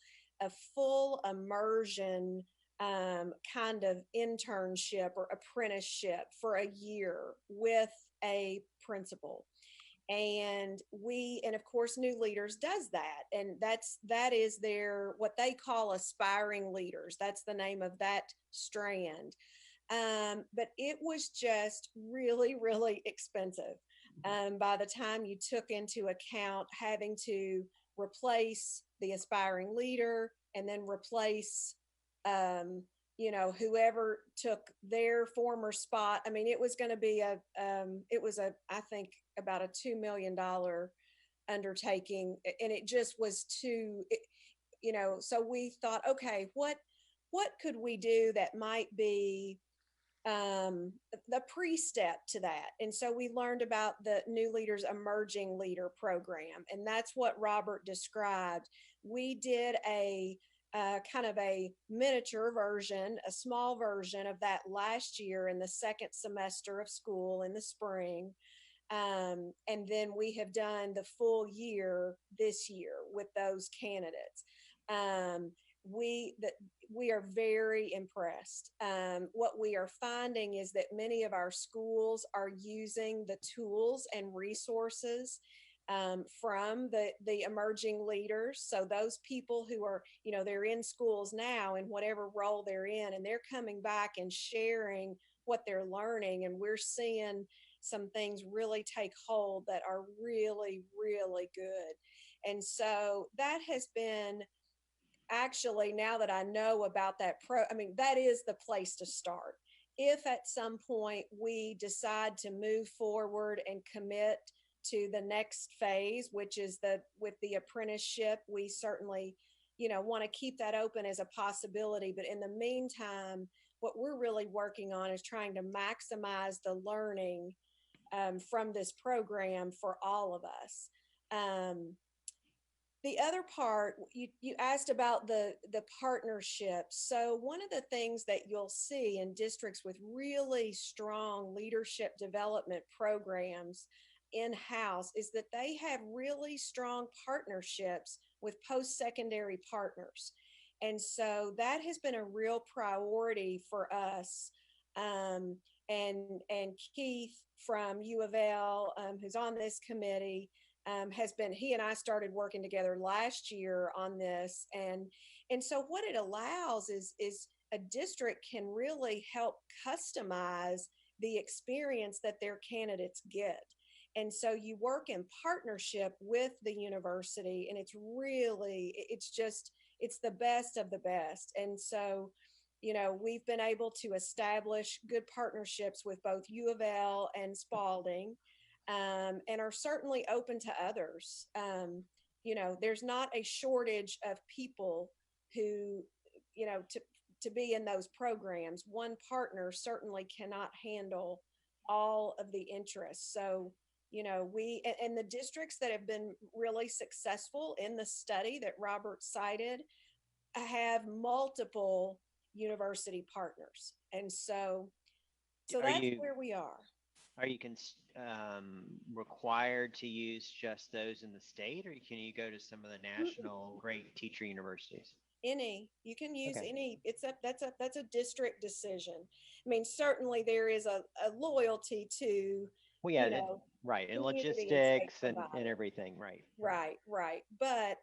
immersion kind of internship or apprenticeship for a year with a principal. And of course, New Leaders does that. And that is what they call aspiring leaders. That's the name of that strand. But it was just really, really expensive. By the time you took into account having to replace the aspiring leader and then replace, whoever took their former spot. I mean, it was going to be I think about a $2 million undertaking, and it just was so we thought, okay, what could we do that might be the pre-step to that? And so we learned about the New Leaders Emerging Leader Program, and that's what Robert described. We did a kind of a miniature version, a small version of that last year in the second semester of school in the spring. And then we have done the full year this year with those candidates. We are very impressed. What we are finding is that many of our schools are using the tools and resources from the emerging leaders. So those people who are, they're in schools now in whatever role they're in, and they're coming back and sharing what they're learning. And we're seeing some things really take hold that are really, really good. And so that has been actually, now that I know about that that is the place to start. If at some point we decide to move forward and commit to the next phase, which is with the apprenticeship, we certainly, want to keep that open as a possibility. But in the meantime, what we're really working on is trying to maximize the learning from this program for all of us. The other part, you asked about the partnerships. So one of the things that you'll see in districts with really strong leadership development programs in-house is that they have really strong partnerships with post-secondary partners. And so that has been a real priority for us. And Keith from U of L, who's on this committee, he and I started working together last year on this. And so what it allows is a district can really help customize the experience that their candidates get. And so you work in partnership with the university, and it's the best of the best. And so, we've been able to establish good partnerships with both U of L and Spalding, and are certainly open to others. There's not a shortage of people who, to be in those programs. One partner certainly cannot handle all of the interests. So, and the districts that have been really successful in the study that Robert cited have multiple university partners. And so that's where we are. Are you required to use just those in the state, or can you go to some of the national great teacher universities? You can use any. That's a district decision. I mean, certainly there is a loyalty to, right, and logistics and everything, right. But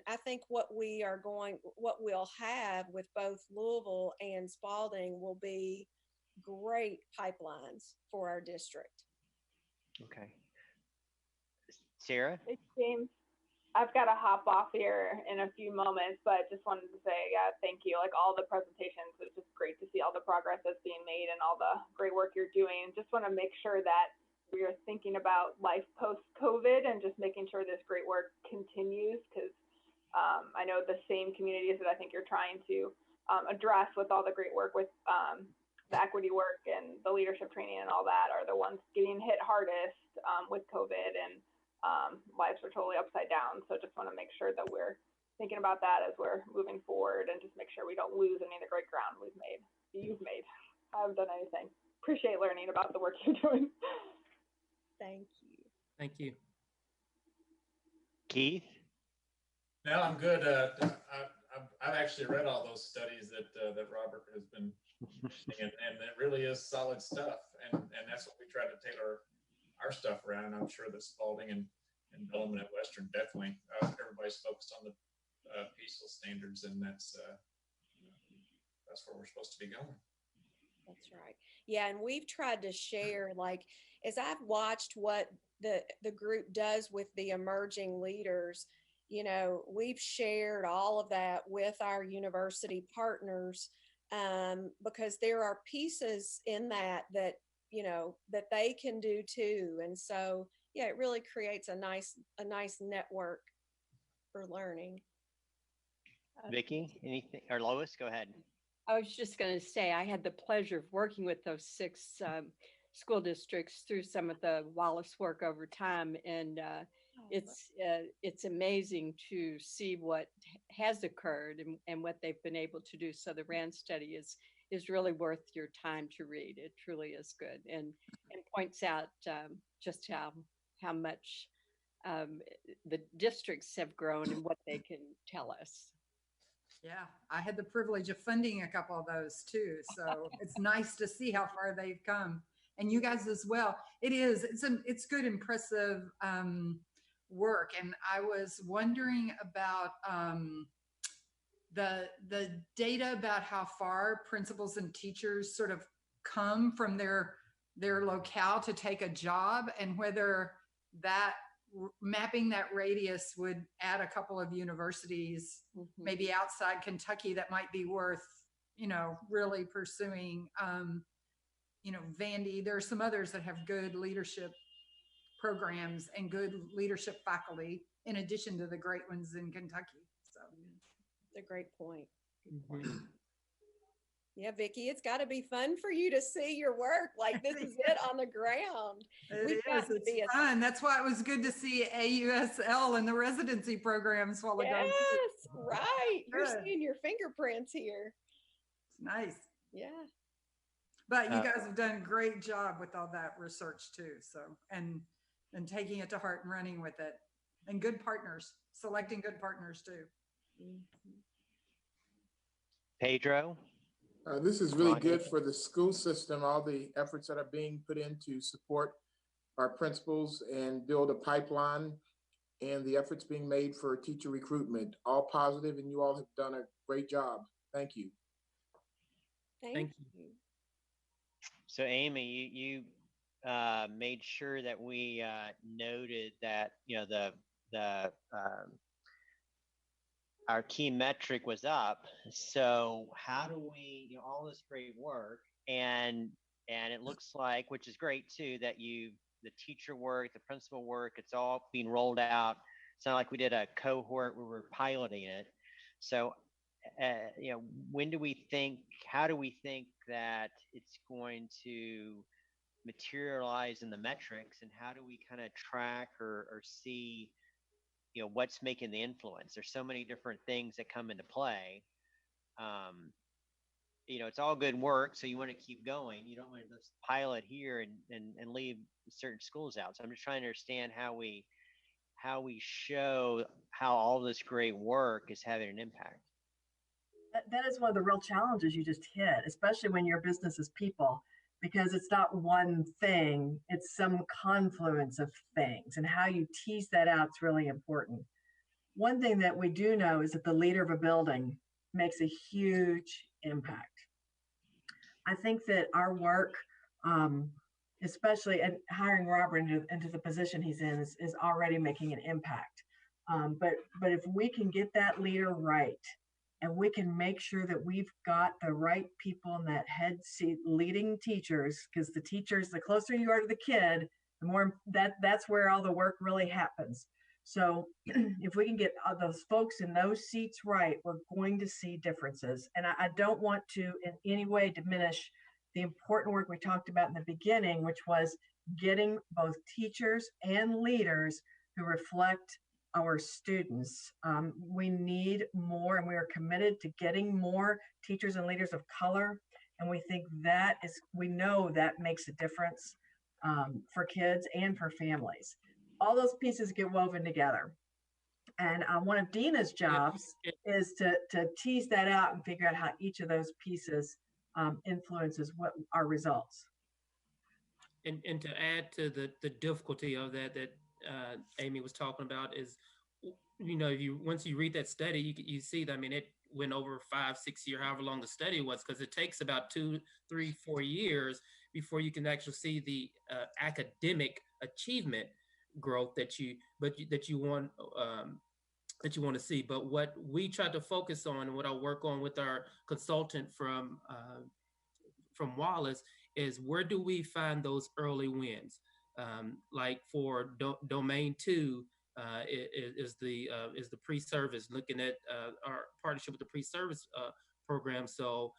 I think what we'll have with both Louisville and Spalding will be great pipelines for our district. Okay. Sarah? It seems I've got to hop off here in a few moments, but just wanted to say, thank you. Like all the presentations, it's just great to see all the progress that's being made and all the great work you're doing. Just want to make sure that we are thinking about life post-COVID and just making sure this great work continues, because I know the same communities that I think you're trying to address with all the great work with the equity work and the leadership training and all that are the ones getting hit hardest with COVID, and lives are totally upside down. So just want to make sure that we're thinking about that as we're moving forward, and just make sure we don't lose any of the great ground you've made. I haven't done anything. Appreciate learning about the work you're doing. Thank you. Thank you. Keith? No, I'm good. I've actually read all those studies that Robert has been and it really is solid stuff, and that's what we try to tailor our stuff around. And I'm sure that Spalding and Bellman at Western definitely everybody's focused on the PECL standards, and that's where we're supposed to be going. That's right. Yeah, and we've tried to share, like, as I've watched what the group does with the emerging leaders, we've shared all of that with our university partners, because there are pieces in that they can do too. And so, yeah, it really creates a nice network for learning. Vicki, anything, or Lois, go ahead. I was just going to say, I had the pleasure of working with those 6 school districts through some of the Wallace work over time. And it's amazing to see what has occurred and what they've been able to do. So the RAND study is really worth your time to read. It truly is good, and points out just how much the districts have grown and what they can tell us. Yeah, I had the privilege of funding a couple of those too. So it's nice to see how far they've come and you guys as well. It's good, impressive work. And I was wondering about the data about how far principals and teachers sort of come from their locale to take a job, and whether that mapping that radius would add a couple of universities maybe outside Kentucky that might be worth, really pursuing. Vandy, there are some others that have good leadership programs and good leadership faculty in addition to the great ones in Kentucky. So it's a great point. Good point. Yeah, Vicki, it's got to be fun for you to see your work. Like, this is it on the ground. It's fun. That's why it was good to see AUSL and the residency programs while ago. Yes, right. You're seeing your fingerprints here. It's nice. Yeah. But you guys have done a great job with all that research too. So, and taking it to heart and running with it, and good partners, selecting good partners too. Pedro? This is really good for the school system, all the efforts that are being put in to support our principals and build a pipeline, and the efforts being made for teacher recruitment, all positive, and you all have done a great job. Thank you. Thank you. So Amy, you made sure that we noted that, our key metric was up. So how do we, all this great work, and it looks like, which is great too, that the teacher work, the principal work, it's all being rolled out. It's not like we did a cohort where we're piloting it. So, how do we think that it's going to materialize in the metrics, and how do we kind of track or see what's making the influence? There's so many different things that come into play. It's all good work, so you want to keep going. You don't want to just pilot here and leave certain schools out. So I'm just trying to understand how we show how all this great work is having an impact. That is one of the real challenges you just hit, especially when your business is people, because it's not one thing, it's some confluence of things, and how you tease that out is really important. One thing that we do know is that the leader of a building makes a huge impact. I think that our work, especially at hiring Robert into the position he's in, is already making an impact. But if we can get that leader right, and we can make sure that we've got the right people in that head seat leading teachers, because the teachers, the closer you are to the kid, the more that's where all the work really happens. So if we can get those folks in those seats right, we're going to see differences. And I don't want to in any way diminish the important work we talked about in the beginning, which was getting both teachers and leaders who reflect our students. We need more, and we are committed to getting more teachers and leaders of color. And we think we know that makes a difference for kids and for families. All those pieces get woven together. And one of Dina's jobs is to tease that out and figure out how each of those pieces influences what our results. And to add to the difficulty of that Amy was talking about is, once you read that study, you see that, it went over 5-6 years, however long the study was, because it takes about 2, 3, 4 years before you can actually see the academic achievement growth that you want to see. But what we try to focus on, and what I work on with our consultant from Wallace, is where do we find those early wins? Like for domain 2 is the pre-service, looking at our partnership with the pre-service program. So,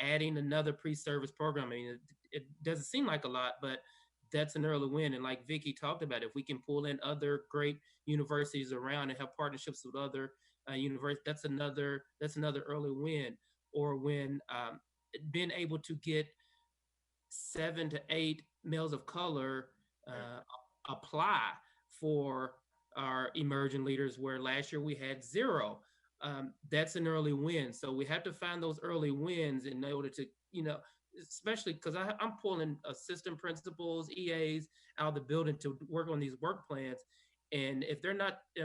adding another pre-service program, it doesn't seem like a lot, but that's an early win. And like Vicki talked about, if we can pull in other great universities around and have partnerships with other universities, that's another early win. Or when being able to get 7 to 8 males of color apply for our emerging leaders, where last year we had 0. That's an early win. So we have to find those early wins in order to, especially because I'm pulling assistant principals, EAs out of the building to work on these work plans. And if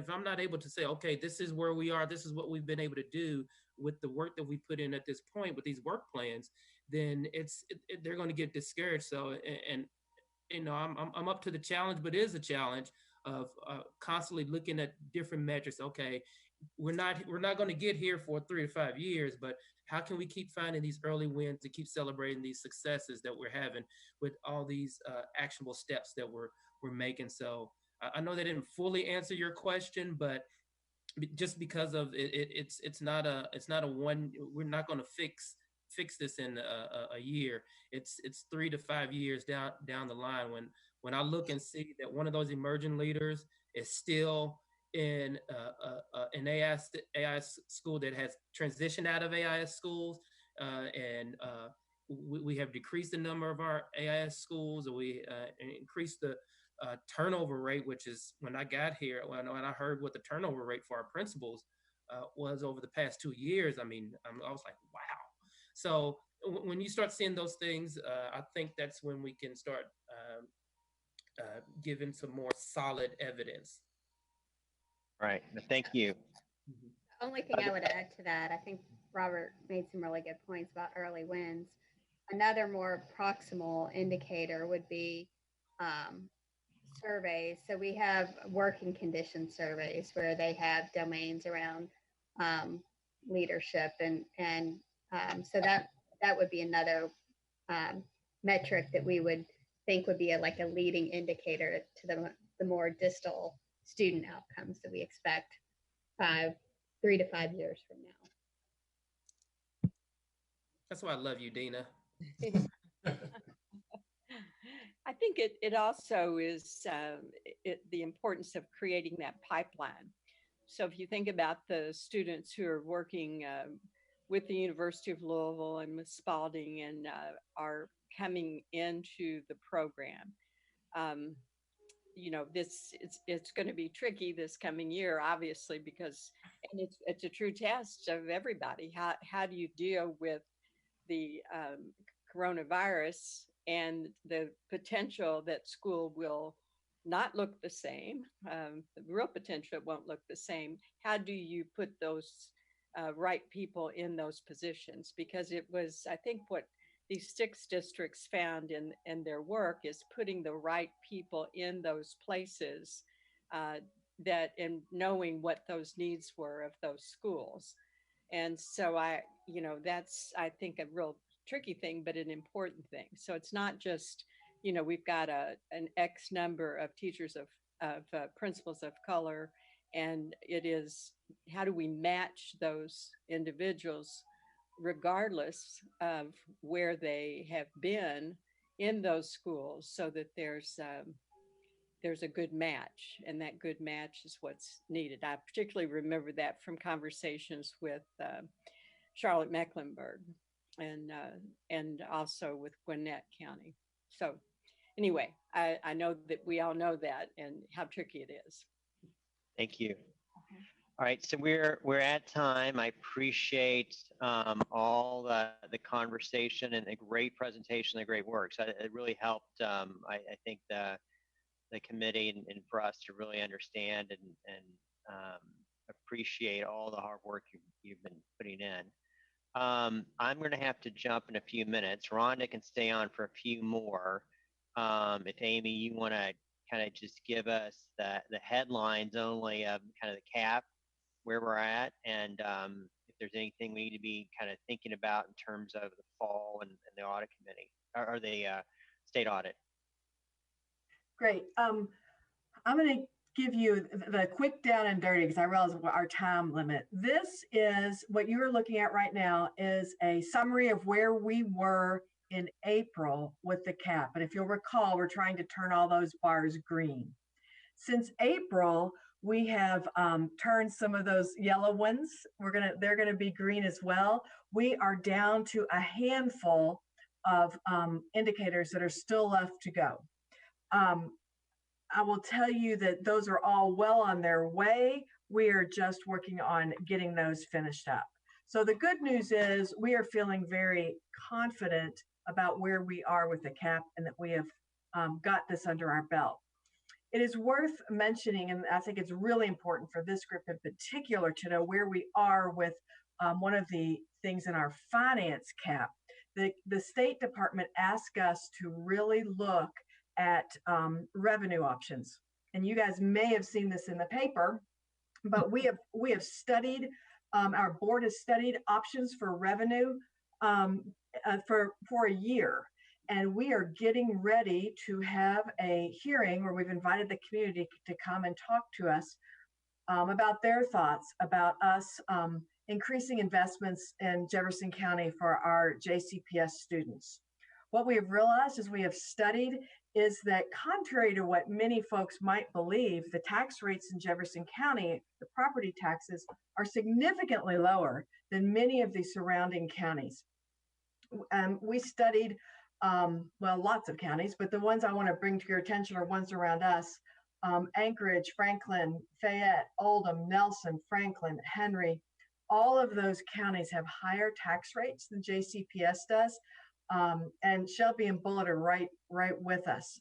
I'm not able to say, okay, this is where we are, this is what we've been able to do with the work that we put in at this point with these work plans, then they're going to get discouraged. So, and you know, I'm up to the challenge, but it is a challenge of constantly looking at different metrics. Okay, we're not going to get here for 3 to 5 years, but how can we keep finding these early wins and keep celebrating these successes that we're having with all these actionable steps that we're making? So I know they didn't fully answer your question, but just because of it's not a one. We're not going to fix this in a year. It's 3 to 5 years down the line. When I look and see that one of those emerging leaders is still in an AIS school that has transitioned out of AIS schools, and we have decreased the number of our AIS schools, and we increased the turnover rate, which is when I got here, when I heard what the turnover rate for our principals was over the past 2 years. I mean, I was like, wow. So when you start seeing those things, I think that's when we can start giving some more solid evidence. Right. Thank you. The only thing I would add to that, I think Robert made some really good points about early wins. Another more proximal indicator would be surveys. So we have working condition surveys where they have domains around leadership, and so that would be another metric that we would think would be like a leading indicator to the more distal student outcomes that we expect 3 to 5 years from now. That's why I love you, Dina. I think it also is the importance of creating that pipeline. So if you think about the students who are working with the University of Louisville and with Spalding and are coming into the program, you know, it's going to be tricky this coming year, obviously, because and it's a true test of everybody. How do you deal with the coronavirus and the potential that school will not look the same? The real potential won't look the same. How do you put those right people in those positions? Because it was, I think, what these 6 districts found in their work is putting the right people in those places that and knowing what those needs were of those schools. And so that's, I think, a real tricky thing, but an important thing. So it's not just, we've got an X number of teachers of principals of color, and it is, how do we match those individuals regardless of where they have been in those schools, so that there's a good match, and that good match is what's needed. I particularly remember that from conversations with Charlotte Mecklenburg and also with Gwinnett County. So anyway, I know that we all know that and how tricky it is. Thank you. All right, so we're at time. I appreciate all the conversation and the great presentation, the great work. So it really helped. I think the committee and for us to really understand and appreciate all the hard work you've been putting in. I'm going to have to jump in a few minutes. Rhonda can stay on for a few more. If Amy, you want to kind of just give us the headlines only of kind of the CAP, where we're at, and if there's anything we need to be kind of thinking about in terms of the fall and the audit committee or the state audit. Great. I'm going to give you the quick down and dirty because I realize our time limit. This is what you are looking at right now is a summary of where we were in April with the CAP. And if you'll recall, we're trying to turn all those bars green. Since April, we have turned some of those yellow ones. They're gonna be green as well. We are down to a handful of indicators that are still left to go. I will tell you that those are all well on their way. We are just working on getting those finished up. So the good news is we are feeling very confident about where we are with the cap and that we have got this under our belt. It is worth mentioning, and I think it's really important for this group in particular to know where we are with one of the things in our finance cap. The State Department asked us to really look at revenue options. And you guys may have seen this in the paper, but we have studied, our board has studied options for revenue for a year. And we are getting ready to have a hearing where we've invited the community to come and talk to us about their thoughts about us increasing investments in Jefferson County for our JCPS students. What we have realized as we have studied is that contrary to what many folks might believe, the tax rates in Jefferson County, the property taxes, are significantly lower than many of the surrounding counties. We studied well, lots of counties, but the ones I want to bring to your attention are ones around us. Anchorage, Franklin, Fayette, Oldham, Nelson, Franklin, Henry. All of those counties have higher tax rates than JCPS does. And Shelby and Bullitt are right with us.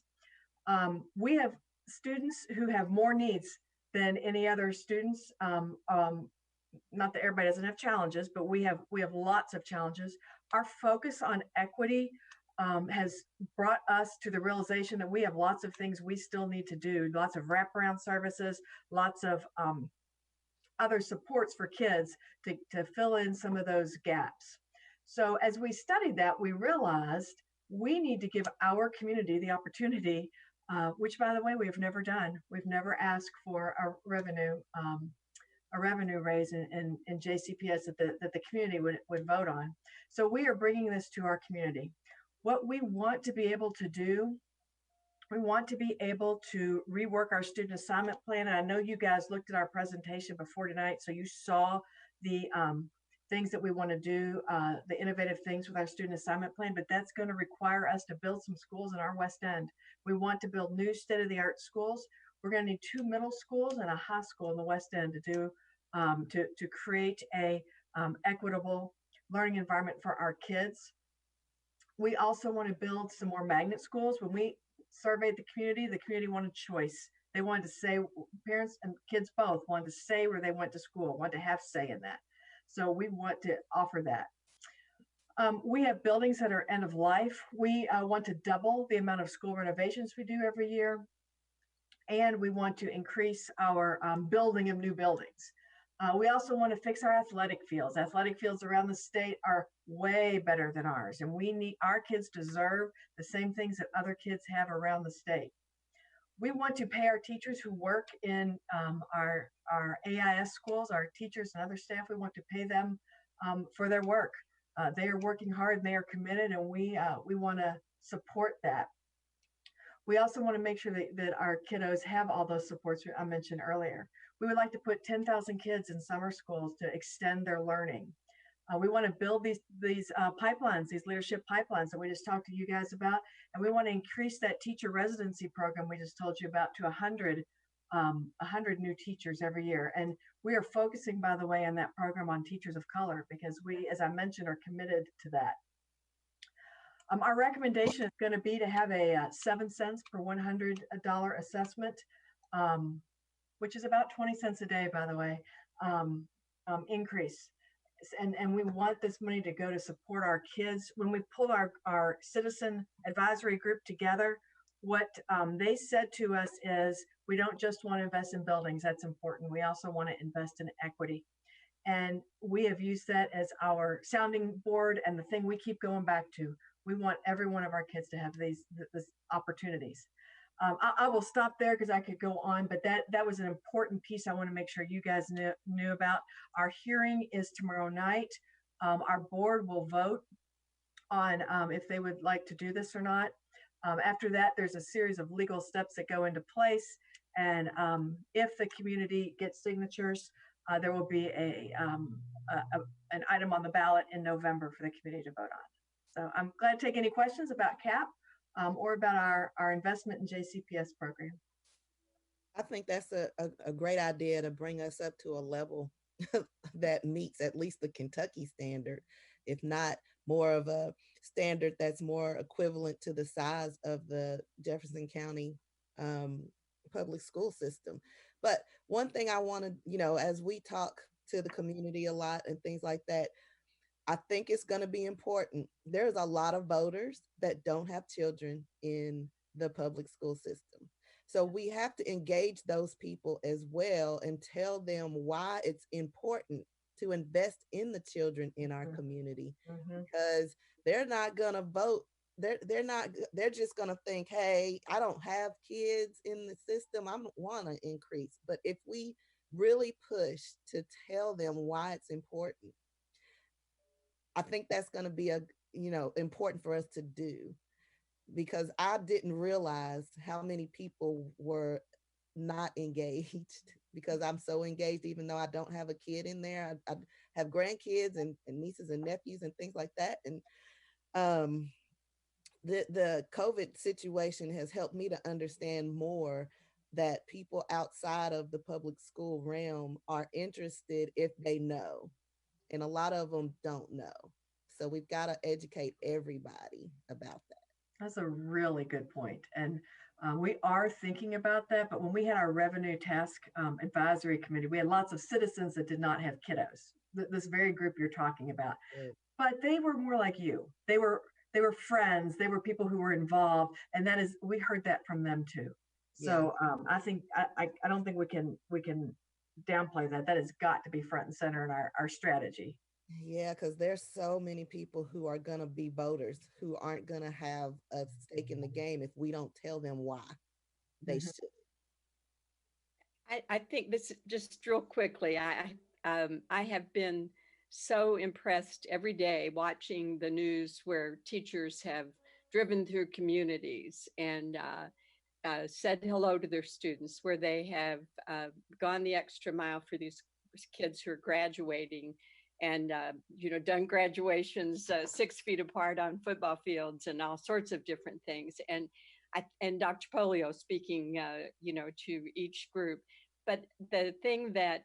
We have students who have more needs than any other students. Not that everybody doesn't have challenges, but we have lots of challenges. Our focus on equity has brought us to the realization that we have lots of things we still need to do, lots of wraparound services, lots of other supports for kids to fill in some of those gaps. So as we studied that, we realized we need to give our community the opportunity, which by the way, we've never done. We've never asked for a revenue raise in JCPS that the community would vote on. So we are bringing this to our community. What we want to be able to do, we want to be able to rework our student assignment plan. And I know you guys looked at our presentation before tonight, so you saw the things that we want to do, the innovative things with our student assignment plan, but that's going to require us to build some schools in our West End. We want to build new state-of-the-art schools. We're going to need 2 middle schools and a high school in the West End to do to create a equitable learning environment for our kids. We also want to build some more magnet schools. When we surveyed the community wanted choice. They wanted to say, parents and kids both wanted to say where they went to school, wanted to have say in that. So we want to offer that. We have buildings that are end of life. We want to double the amount of school renovations we do every year. And we want to increase our building of new buildings. We also want to fix our athletic fields. Athletic fields around the state are way better than ours. And our kids deserve the same things that other kids have around the state. We want to pay our teachers who work in our AIS schools, our teachers and other staff. We want to pay them for their work. They are working hard and they are committed, and we want to support that. We also want to make sure that our kiddos have all those supports I mentioned earlier. We would like to put 10,000 kids in summer schools to extend their learning. We want to build these pipelines, these leadership pipelines that we just talked to you guys about. And we want to increase that teacher residency program we just told you about to 100 new teachers every year. And we are focusing, by the way, on that program on teachers of color because we, as I mentioned, are committed to that. Our recommendation is going to be to have a 7 cents per $100 assessment, which is about 20 cents a day, by the way, increase. And we want this money to go to support our kids. When we pulled our citizen advisory group together, what they said to us is, we don't just want to invest in buildings, that's important. We also want to invest in equity. And we have used that as our sounding board and the thing we keep going back to. We want every one of our kids to have these opportunities. I will stop there because I could go on, but that was an important piece I want to make sure you guys knew about. Our hearing is tomorrow night. Our board will vote on if they would like to do this or not. After that, there's a series of legal steps that go into place. And if the community gets signatures, there will be an item on the ballot in November for the committee to vote on. So I'm glad to take any questions about CAP or about our investment in JCPS program. I think that's a great idea to bring us up to a level that meets at least the Kentucky standard, if not more of a standard that's more equivalent to the size of the Jefferson County public school system. But one thing I want to, as we talk to the community a lot and things like that, I think it's going to be important. There's a lot of voters that don't have children in the public school system. So we have to engage those people as well and tell them why it's important to invest in the children in our community, because they're not going to vote. They're just going to think, hey, I don't have kids in the system, I don't want to increase. But if we really push to tell them why it's important, I think that's going to be important for us to do, because I didn't realize how many people were not engaged because I'm so engaged, even though I don't have a kid in there. I have grandkids and nieces and nephews and things like that. And the COVID situation has helped me to understand more that people outside of the public school realm are interested if they know. And a lot of them don't know. So we've got to educate everybody about that. That's a really good point. And we are thinking about that. But when we had our revenue task advisory committee, we had lots of citizens that did not have kiddos, this very group you're talking about. But they were more like you. They were friends. They were people who were involved. And that is, we heard that from them too. So I think, I don't think we can downplay that. That has got to be front and center in our strategy. Yeah, because there's so many people who are going to be voters who aren't going to have a stake in the game if we don't tell them why they should. I think this, just real quickly, I have been so impressed every day watching the news where teachers have driven through communities and said hello to their students, where they have gone the extra mile for these kids who are graduating, and done graduations 6 feet apart on football fields and all sorts of different things. And Dr. Polio speaking, to each group. But the thing that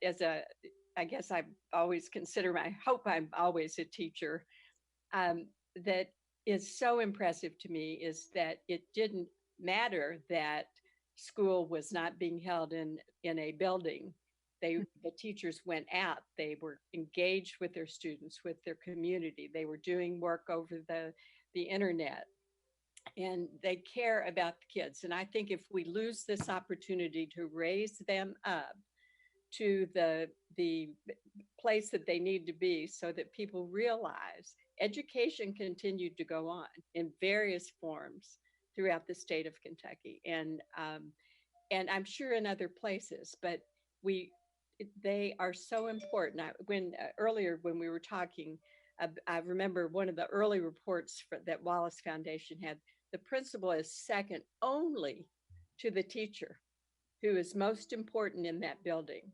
I guess I always consider, I hope I'm always a teacher, that is so impressive to me is that it didn't matter that school was not being held in a building. The teachers went out, they were engaged with their students, with their community. They were doing work over the internet, and they care about the kids. And I think if we lose this opportunity to raise them up to the place that they need to be, so that people realize education continued to go on in various forms throughout the state of Kentucky, and I'm sure in other places, but they are so important. Earlier when we were talking, I remember one of the early reports that Wallace Foundation had, the principal is second only to the teacher, who is most important in that building.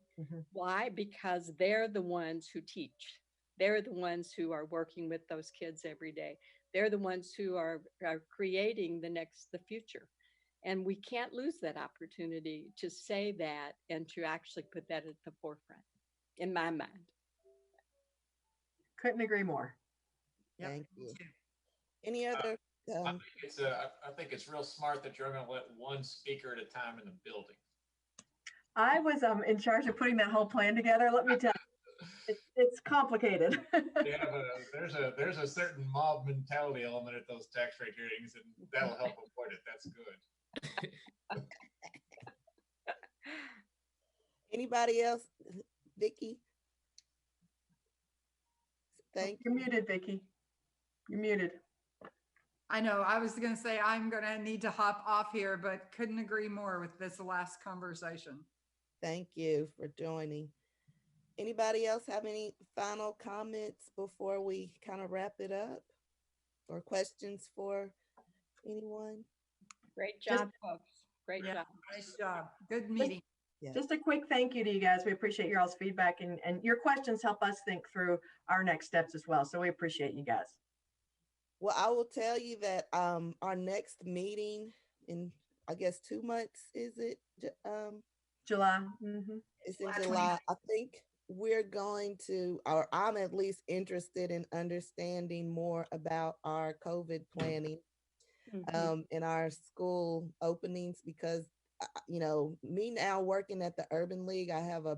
Why? Because they're the ones who teach. They're the ones who are working with those kids every day. They're the ones who are creating the future. And we can't lose that opportunity to say that and to actually put that at the forefront, in my mind. Couldn't agree more. Thank you. Any other? I think it's real smart that you're going to let one speaker at a time in the building. I was in charge of putting that whole plan together. Let me tell you, it's complicated. There's a certain mob mentality element at those tax rate hearings, and that'll help avoid it. That's good. Anybody else? Vicki? You're muted, Vicki. You're muted. I know. I was going to say I'm going to need to hop off here, but couldn't agree more with this last conversation. Thank you for joining. Anybody else have any final comments before we kind of wrap it up, or questions for anyone? Great job, folks. Great job. Nice job. Good meeting. Just a quick thank you to you guys. We appreciate your all's feedback, and your questions help us think through our next steps as well. So we appreciate you guys. Well, I will tell you that our next meeting in, I guess, 2 months, is it? July. It's in July. I think we're going to, or I'm at least interested in understanding more about our COVID planning in our school openings, because me now working at the Urban League, I have a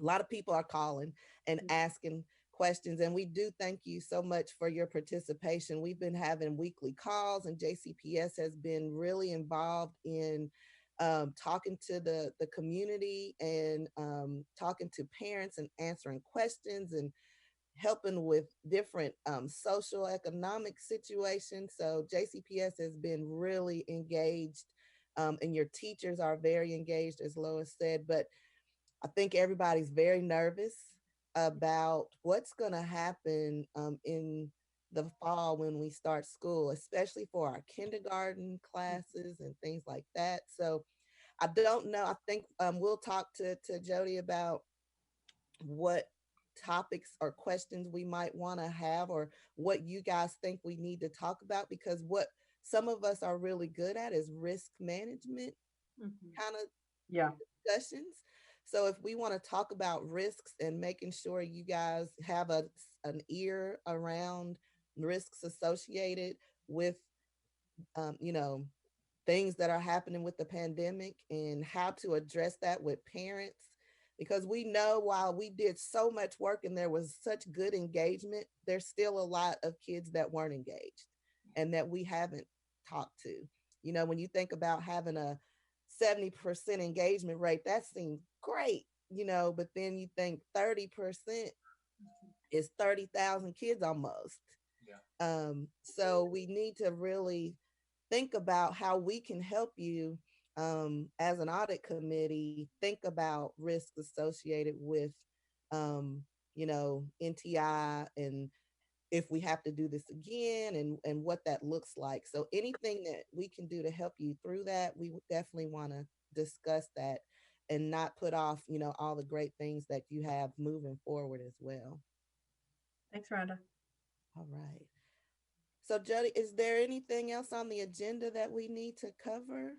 lot of people are calling and asking questions, and we do thank you so much for your participation. We've been having weekly calls, and JCPS has been really involved in talking to the community and talking to parents and answering questions and helping with different social economic situations. So JCPS has been really engaged, and your teachers are very engaged, as Lois said. But I think everybody's very nervous about what's going to happen in the fall when we start school, especially for our kindergarten classes and things like that. So I don't know. I think we'll talk to Jody about what topics or questions we might want to have, or what you guys think we need to talk about, because what some of us are really good at is risk management kind of discussions. So if we want to talk about risks and making sure you guys have an ear around risks associated with things that are happening with the pandemic and how to address that with parents, because we know while we did so much work and there was such good engagement, there's still a lot of kids that weren't engaged and that we haven't talked to. When you think about having a 70% engagement rate, that seems great, but then you think 30% is 30,000 kids almost. So we need to really think about how we can help you as an audit committee think about risks associated with NTI, and if we have to do this again, and what that looks like. So anything that we can do to help you through that, we would definitely want to discuss that and not put off, all the great things that you have moving forward as well. Thanks, Rhonda. All right. So Jody, is there anything else on the agenda that we need to cover?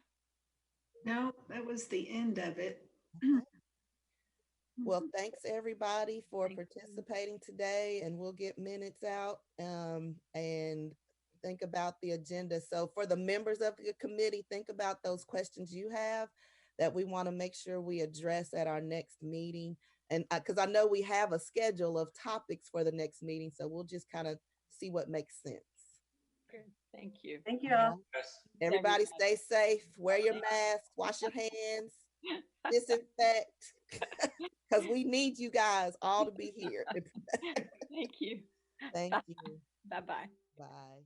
No, that was the end of it. Well, thanks everybody for participating today, and we'll get minutes out and think about the agenda. So for the members of the committee, think about those questions you have that we want to make sure we address at our next meeting. And because I know we have a schedule of topics for the next meeting, so we'll just kind of see what makes sense. Good. Thank you. Thank you all. Everybody stay safe, wear your mask, wash your hands, disinfect, because we need you guys all to be here. Thank you. Thank you. Bye-bye. Bye.